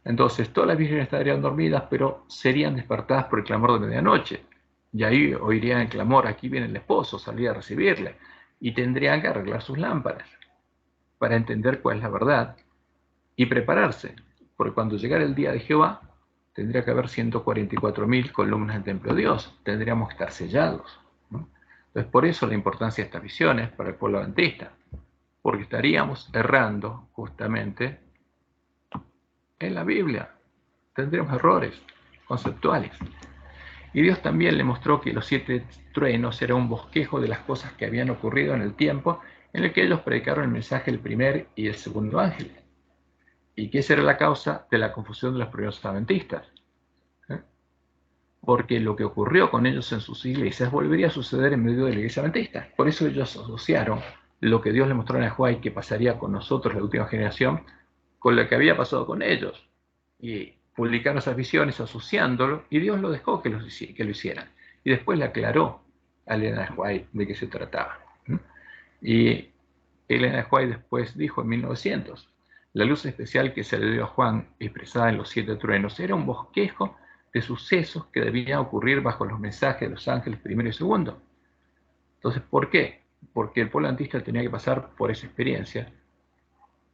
Entonces, todas las visiones estarían dormidas, pero serían despertadas por el clamor de medianoche. Y ahí oirían el clamor, aquí viene el esposo, salía a recibirle. Y tendrían que arreglar sus lámparas para entender cuál es la verdad y prepararse. Porque cuando llegara el día de Jehová, tendría que haber 144.000 columnas del templo de Dios. Tendríamos que estar sellados, ¿no? Entonces, por eso la importancia de estas visiones para el pueblo adventista. Porque estaríamos errando justamente en la Biblia. Tendríamos errores conceptuales. Y Dios también le mostró que los 7 truenos era un bosquejo de las cosas que habían ocurrido en el tiempo en el que ellos predicaron el mensaje del primer y el segundo ángel. Y que esa era la causa de la confusión de los primeros adventistas. Porque lo que ocurrió con ellos en sus iglesias volvería a suceder en medio de la iglesia adventista. Por eso ellos asociaron lo que Dios le mostró en Nahuay que pasaría con nosotros, la última generación, con lo que había pasado con ellos. Y publicaron esas visiones asociándolo, y Dios lo dejó que lo hicieran. Y después le aclaró a Elena White de qué se trataba. Y Elena White después dijo en 1900, la luz especial que se le dio a Juan, expresada en los 7 truenos, era un bosquejo de sucesos que debían ocurrir bajo los mensajes de los ángeles primero y segundo. Entonces, ¿por qué? Porque el pueblo adventista tenía que pasar por esa experiencia,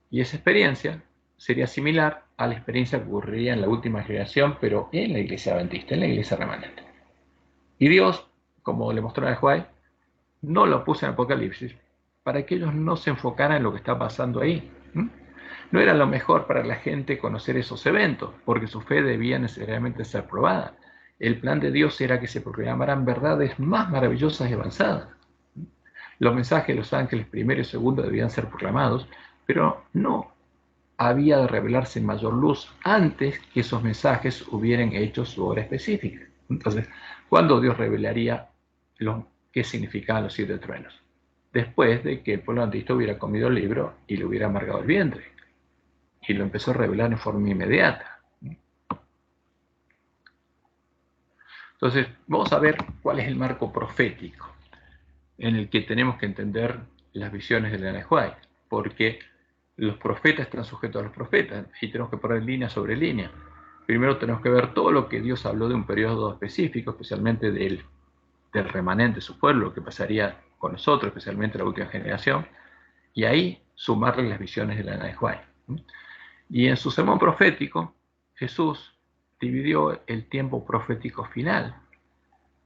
y esa experiencia sería similar a la experiencia que ocurriría en la última generación, pero en la iglesia adventista, en la iglesia remanente. Y Dios, como le mostró a Juan, no lo puso en Apocalipsis para que ellos no se enfocaran en lo que está pasando ahí. No era lo mejor para la gente conocer esos eventos, porque su fe debía necesariamente ser probada. El plan de Dios era que se proclamaran verdades más maravillosas y avanzadas. Los mensajes de los ángeles primero y segundo debían ser proclamados, pero no había de revelarse mayor luz antes que esos mensajes hubieran hecho su obra específica. Entonces, ¿cuándo Dios revelaría qué significaban los 7 truenos? Después de que el pueblo adventista hubiera comido el libro y le hubiera amargado el vientre. Y lo empezó a revelar en forma inmediata. Entonces, vamos a ver cuál es el marco profético en el que tenemos que entender las visiones de Elena White, porque los profetas están sujetos a los profetas y tenemos que poner línea sobre línea. Primero tenemos que ver todo lo que Dios habló de un periodo específico, especialmente del remanente de su pueblo, que pasaría con nosotros, especialmente la última generación, y ahí sumarle las visiones de Elena White. Y en su sermón profético, Jesús dividió el tiempo profético final,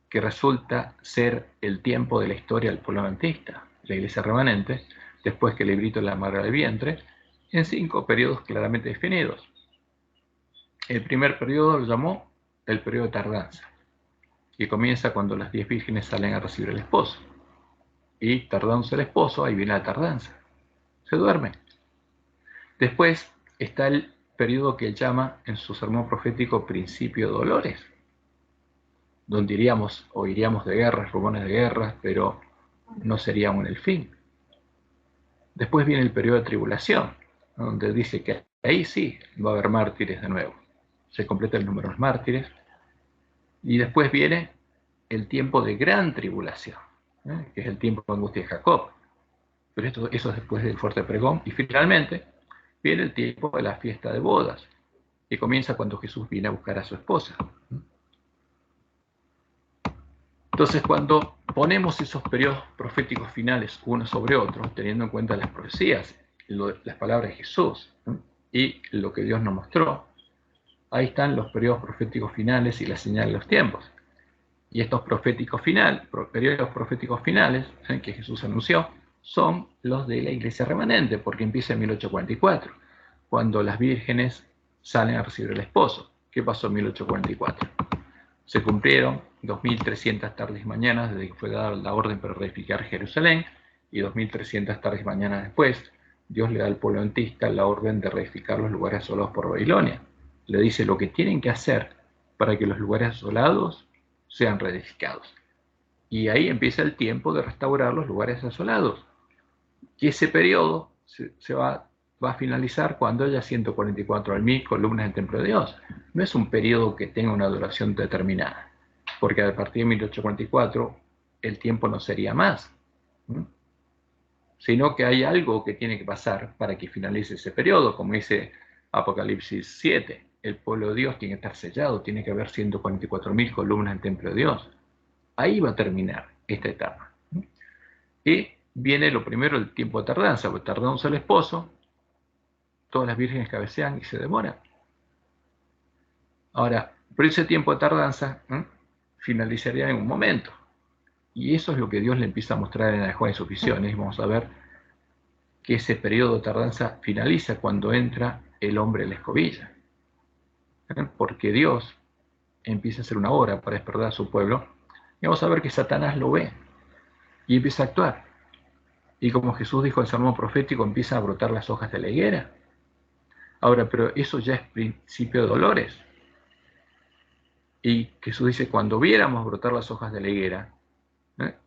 que resulta ser el tiempo de la historia del pueblo adventista, la iglesia remanente, después que el librito le amarga el vientre, en 5 periodos claramente definidos. El primer periodo lo llamó el periodo de tardanza, que comienza cuando las 10 vírgenes salen a recibir al esposo. Y tardándose el esposo, ahí viene la tardanza. Se duerme. Después está el periodo que él llama en su sermón profético principio de dolores, donde oiríamos de guerras, rumores de guerras, pero no sería aún el fin. Después viene el periodo de tribulación, donde dice que ahí sí va a haber mártires de nuevo. Se completa el número de los mártires. Y después viene el tiempo de gran tribulación, que es el tiempo de angustia de Jacob. Pero eso es después del fuerte pregón. Y finalmente viene el tiempo de la fiesta de bodas, que comienza cuando Jesús viene a buscar a su esposa. Entonces, cuando ponemos esos periodos proféticos finales uno sobre otro, teniendo en cuenta las profecías, las palabras de Jesús y lo que Dios nos mostró, ahí están los periodos proféticos finales y la señal de los tiempos. Y estos periodos proféticos finales que Jesús anunció son los de la iglesia remanente, porque empieza en 1844, cuando las vírgenes salen a recibir al esposo. ¿Qué pasó en 1844? Se cumplieron 2.300 tardes y mañanas desde que fue dada la orden para reedificar Jerusalén, y 2.300 tardes y mañanas después, Dios le da al pueblo adventista la orden de reedificar los lugares asolados por Babilonia. Le dice lo que tienen que hacer para que los lugares asolados sean reedificados. Y ahí empieza el tiempo de restaurar los lugares asolados. Y ese periodo se va a finalizar cuando haya 144.000 columnas del templo de Dios. No es un periodo que tenga una duración determinada, porque a partir de 1844 el tiempo no sería más, sino que hay algo que tiene que pasar para que finalice ese periodo, como dice Apocalipsis 7. El pueblo de Dios tiene que estar sellado, tiene que haber 144.000 columnas del templo de Dios. Ahí va a terminar esta etapa. Y viene lo primero, el tiempo de tardanza, porque tardanza el esposo, todas las vírgenes cabecean y se demoran. Ahora, pero ese tiempo de tardanza finalizaría en un momento. Y eso es lo que Dios le empieza a mostrar en Juan en sus visiones. Vamos a ver que ese periodo de tardanza finaliza cuando entra el hombre en la escobilla. Porque Dios empieza a hacer una obra para despertar a su pueblo. Y vamos a ver que Satanás lo ve y empieza a actuar. Y como Jesús dijo en el sermón profético, empieza a brotar las hojas de la higuera. Ahora, pero eso ya es principio de dolores. Y Jesús dice, cuando viéramos brotar las hojas de la higuera,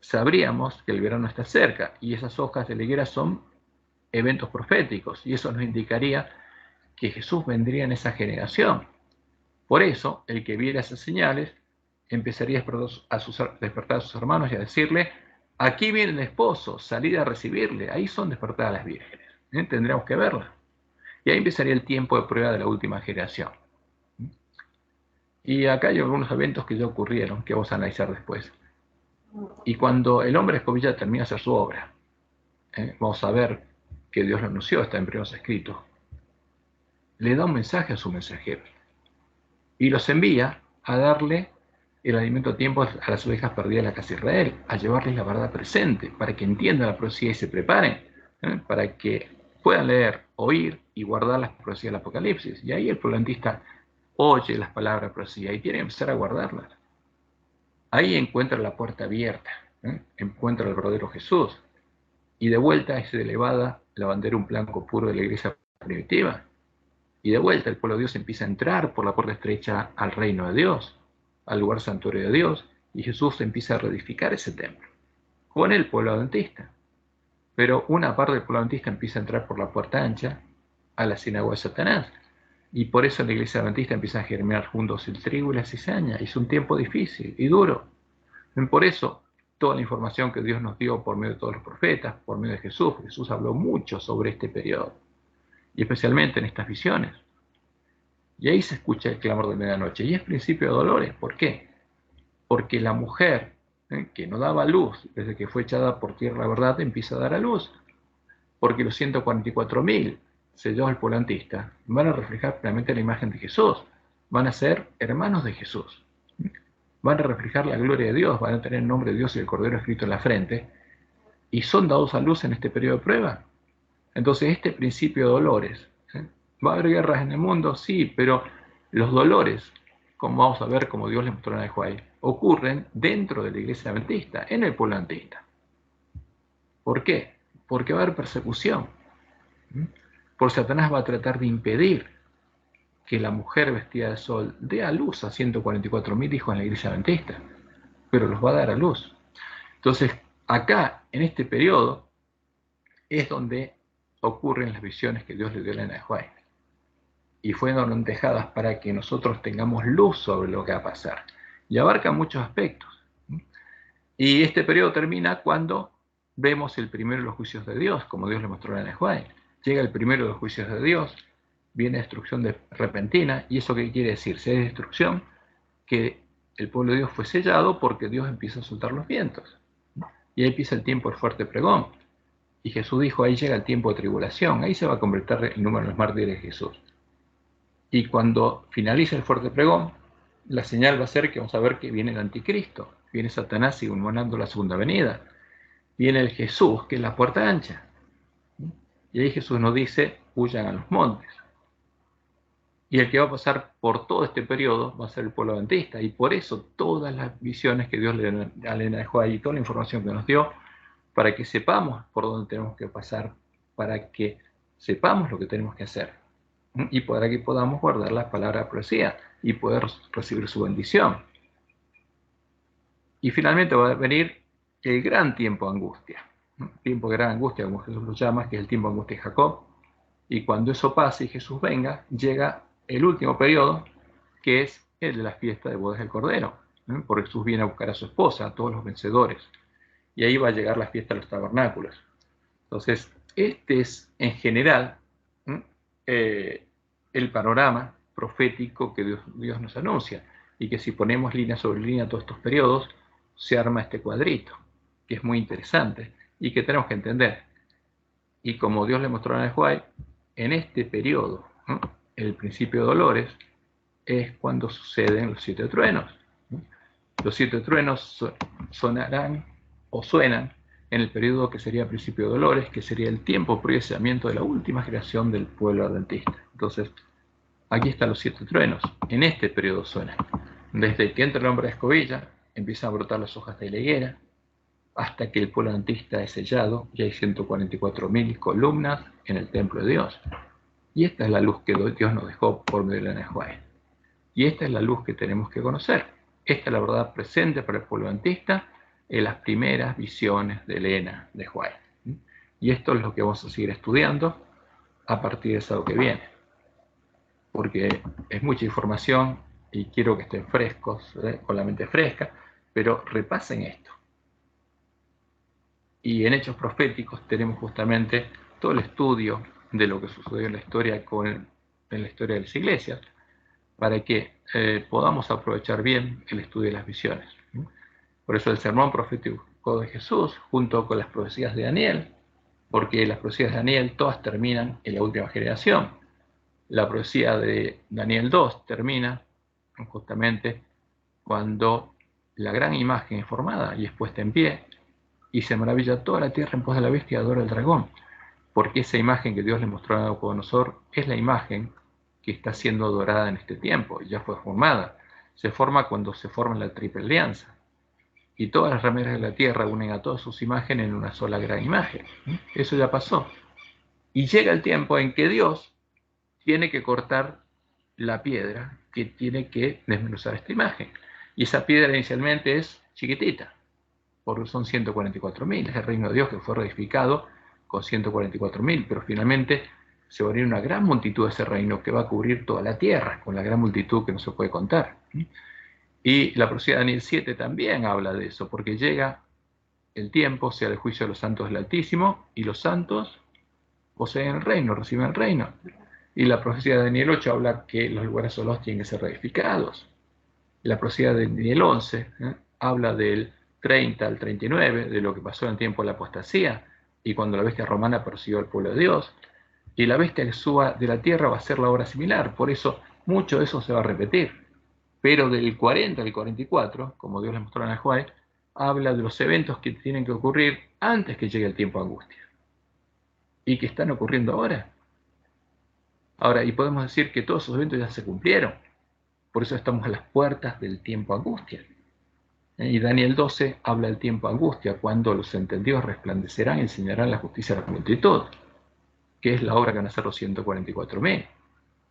sabríamos que el verano está cerca. Y esas hojas de la higuera son eventos proféticos. Y eso nos indicaría que Jesús vendría en esa generación. Por eso, el que viera esas señales, empezaría a despertar a sus hermanos y a decirle, aquí viene el esposo, salid a recibirle. Ahí son despertadas las vírgenes. Tendremos que verlas. Y ahí empezaría el tiempo de prueba de la última generación. Y acá hay algunos eventos que ya ocurrieron, que vamos a analizar después. Y cuando el hombre escobilla termina de hacer su obra, vamos a ver que Dios lo anunció, está en primeros escritos, le da un mensaje a sus mensajeros y los envía a darle el alimento a tiempo a las ovejas perdidas de la casa de Israel, a llevarles la verdad presente, para que entiendan la profecía y se preparen, para que puedan leer, oír y guardar las profecías del Apocalipsis. Y ahí el prolantista oye las palabras de profecía y tiene que empezar a guardarlas. Ahí encuentra la puerta abierta, encuentra el verdadero Jesús, y de vuelta es elevada la bandera un blanco puro de la iglesia primitiva. Y de vuelta el pueblo de Dios empieza a entrar por la puerta estrecha al reino de Dios, al lugar santuario de Dios, y Jesús empieza a reedificar ese templo con el pueblo adventista. Pero una parte del pueblo adventista empieza a entrar por la puerta ancha a la sinagoga de Satanás. Y por eso la iglesia adventista empieza a germinar juntos el trigo y la cizaña. Y es un tiempo difícil y duro. Y por eso toda la información que Dios nos dio por medio de todos los profetas, por medio de Jesús, Jesús habló mucho sobre este periodo. Y especialmente en estas visiones. Y ahí se escucha el clamor de medianoche. Y es principio de dolores. ¿Por qué? Porque la mujer que no daba luz, desde que fue echada por tierra la verdad, empieza a dar a luz. Porque los 144.000 sellados del polantista van a reflejar plenamente la imagen de Jesús. Van a ser hermanos de Jesús. Van a reflejar la gloria de Dios, van a tener el nombre de Dios y el Cordero escrito en la frente. Y son dados a luz en este periodo de prueba. Entonces, este principio de dolores, ¿va a haber guerras en el mundo? Sí, pero los dolores, como vamos a ver, como Dios le mostró en el Juárez, ocurren dentro de la iglesia adventista, en el pueblo adventista. ¿Por qué? Porque va a haber persecución. Por Satanás va a tratar de impedir que la mujer vestida de sol dé a luz a 144.000 hijos en la iglesia adventista, pero los va a dar a luz. Entonces, acá, en este periodo, es donde ocurren las visiones que Dios le dio a Elena de White. Y fueron dejadas para que nosotros tengamos luz sobre lo que va a pasar. Y abarca muchos aspectos. Y este periodo termina cuando vemos el primero de los juicios de Dios, como Dios le mostró a Elena de White. Llega el primero de los juicios de Dios, viene destrucción repentina. ¿Y eso qué quiere decir? Si hay destrucción, que el pueblo de Dios fue sellado porque Dios empieza a soltar los vientos. Y ahí empieza el tiempo del fuerte pregón. Y Jesús dijo, ahí llega el tiempo de tribulación, ahí se va a convertir el número de los mártires de Jesús. Y cuando finalice el fuerte pregón, la señal va a ser que vamos a ver que viene el anticristo, viene Satanás iluminando la segunda venida, viene el Jesús, que es la puerta ancha. Y ahí Jesús nos dice, huyan a los montes. Y el que va a pasar por todo este periodo va a ser el pueblo adventista. Y por eso todas las visiones que Dios le dejó ahí, toda la información que nos dio, para que sepamos por dónde tenemos que pasar, para que sepamos lo que tenemos que hacer, y para que podamos guardar las palabras de profecía y poder recibir su bendición. Y finalmente va a venir el gran tiempo de angustia. Tiempo de gran angustia, como Jesús lo llama, que es el tiempo de angustia de Jacob. Y cuando eso pase y Jesús venga, llega el último periodo, que es el de la fiesta de bodas del Cordero. Porque Jesús viene a buscar a su esposa, a todos los vencedores. Y ahí va a llegar la fiesta de los tabernáculos. Entonces, este es en general el panorama profético que Dios nos anuncia, y que si ponemos línea sobre línea todos estos periodos, se arma este cuadrito, que es muy interesante y que tenemos que entender. Y como Dios le mostró a White, en este periodo, el principio de dolores, es cuando suceden los 7 truenos. Los 7 truenos sonarán o suenan en el periodo que sería principio de dolores, que sería el tiempo de procesamiento de la última creación del pueblo adventista. Entonces, aquí están los 7 truenos. En este periodo suenan. Desde que entra el hombre de escobilla, empiezan a brotar las hojas de la higuera, hasta que el pueblo adventista es sellado, y hay 144.000 columnas en el templo de Dios. Y esta es la luz que Dios nos dejó por medio de la White. Y esta es la luz que tenemos que conocer. Esta es la verdad presente para el pueblo adventista en las primeras visiones de Elena de White. Y esto es lo que vamos a seguir estudiando a partir de sábado que viene. Porque es mucha información y quiero que estén frescos, con la mente fresca, pero repasen esto. Y en Hechos Proféticos tenemos justamente todo el estudio de lo que sucedió en la historia, en la historia de las iglesias, para que podamos aprovechar bien el estudio de las visiones. Por eso el sermón profético de Jesús, junto con las profecías de Daniel, porque las profecías de Daniel todas terminan en la última generación. La profecía de Daniel 2 termina justamente cuando la gran imagen es formada y es puesta en pie, y se maravilla toda la tierra en pos de la bestia y adora al dragón, porque esa imagen que Dios le mostró a Nabucodonosor es la imagen que está siendo adorada en este tiempo, y ya fue formada. Se forma cuando se forma la triple alianza, y todas las rameras de la tierra unen a todas sus imágenes en una sola gran imagen. Eso ya pasó. Y llega el tiempo en que Dios tiene que cortar la piedra que tiene que desmenuzar esta imagen. Y esa piedra inicialmente es chiquitita, porque son 144.000, es el reino de Dios que fue reedificado con 144.000, pero finalmente se va a unir una gran multitud de ese reino que va a cubrir toda la tierra, con la gran multitud que no se puede contar. Y la profecía de Daniel 7 también habla de eso, porque llega el tiempo, sea el juicio de los santos del Altísimo, y los santos poseen el reino, reciben el reino. Y la profecía de Daniel 8 habla que los lugares solos tienen que ser reedificados. La profecía de Daniel 11 habla del 30 al 39, de lo que pasó en el tiempo de la apostasía, y cuando la bestia romana persiguió al pueblo de Dios. Y la bestia que suba de la tierra va a ser la obra similar, por eso mucho de eso se va a repetir. Pero del 40 al 44, como Dios les mostró en el Juárez, habla de los eventos que tienen que ocurrir antes que llegue el tiempo de angustia, y que están ocurriendo ahora. Ahora, y podemos decir que todos esos eventos ya se cumplieron, por eso estamos a las puertas del tiempo de angustia. Y Daniel 12 habla del tiempo de angustia, cuando los entendidos resplandecerán y enseñarán la justicia a la multitud, que es la obra que van a hacer los 144.000.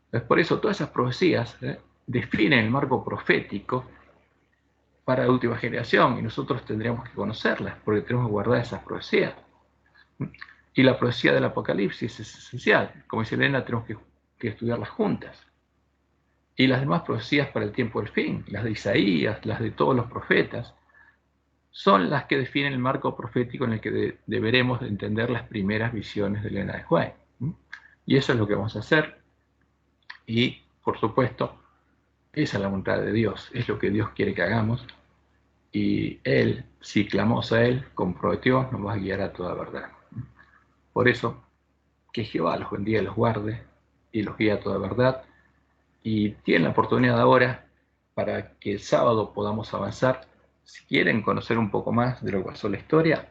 Entonces, por eso todas esas profecías definen el marco profético para la última generación, y nosotros tendríamos que conocerlas, porque tenemos que guardar esas profecías. Y la profecía del Apocalipsis es esencial. Como dice Elena, tenemos que estudiarlas juntas. Y las demás profecías para el tiempo del fin, las de Isaías, las de todos los profetas, son las que definen el marco profético en el que deberemos entender las primeras visiones de Elena de White. Y eso es lo que vamos a hacer. Y, por supuesto, esa es la voluntad de Dios, es lo que Dios quiere que hagamos. Y Él, si clamamos a Él, como prometió, nos va a guiar a toda verdad. Por eso, que Jehová los bendiga y los guarde y los guíe a toda verdad. Y tienen la oportunidad ahora para que el sábado podamos avanzar. Si quieren conocer un poco más de lo que pasó en la historia,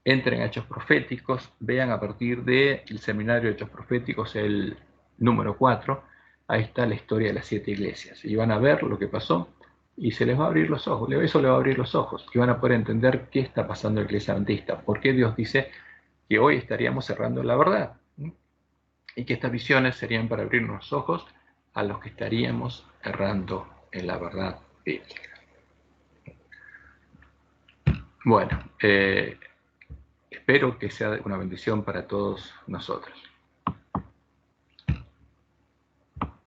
entren a Hechos Proféticos, vean a partir del seminario de Hechos Proféticos, el número 4, ahí está la historia de las 7 iglesias. Y van a ver lo que pasó y se les va a abrir los ojos, eso les va a abrir los ojos y van a poder entender qué está pasando en la iglesia adventista, por qué Dios dice que hoy estaríamos cerrando la verdad y que estas visiones serían para abrirnos los ojos a los que estaríamos errando en la verdad bíblica. Bueno, espero que sea una bendición para todos nosotros.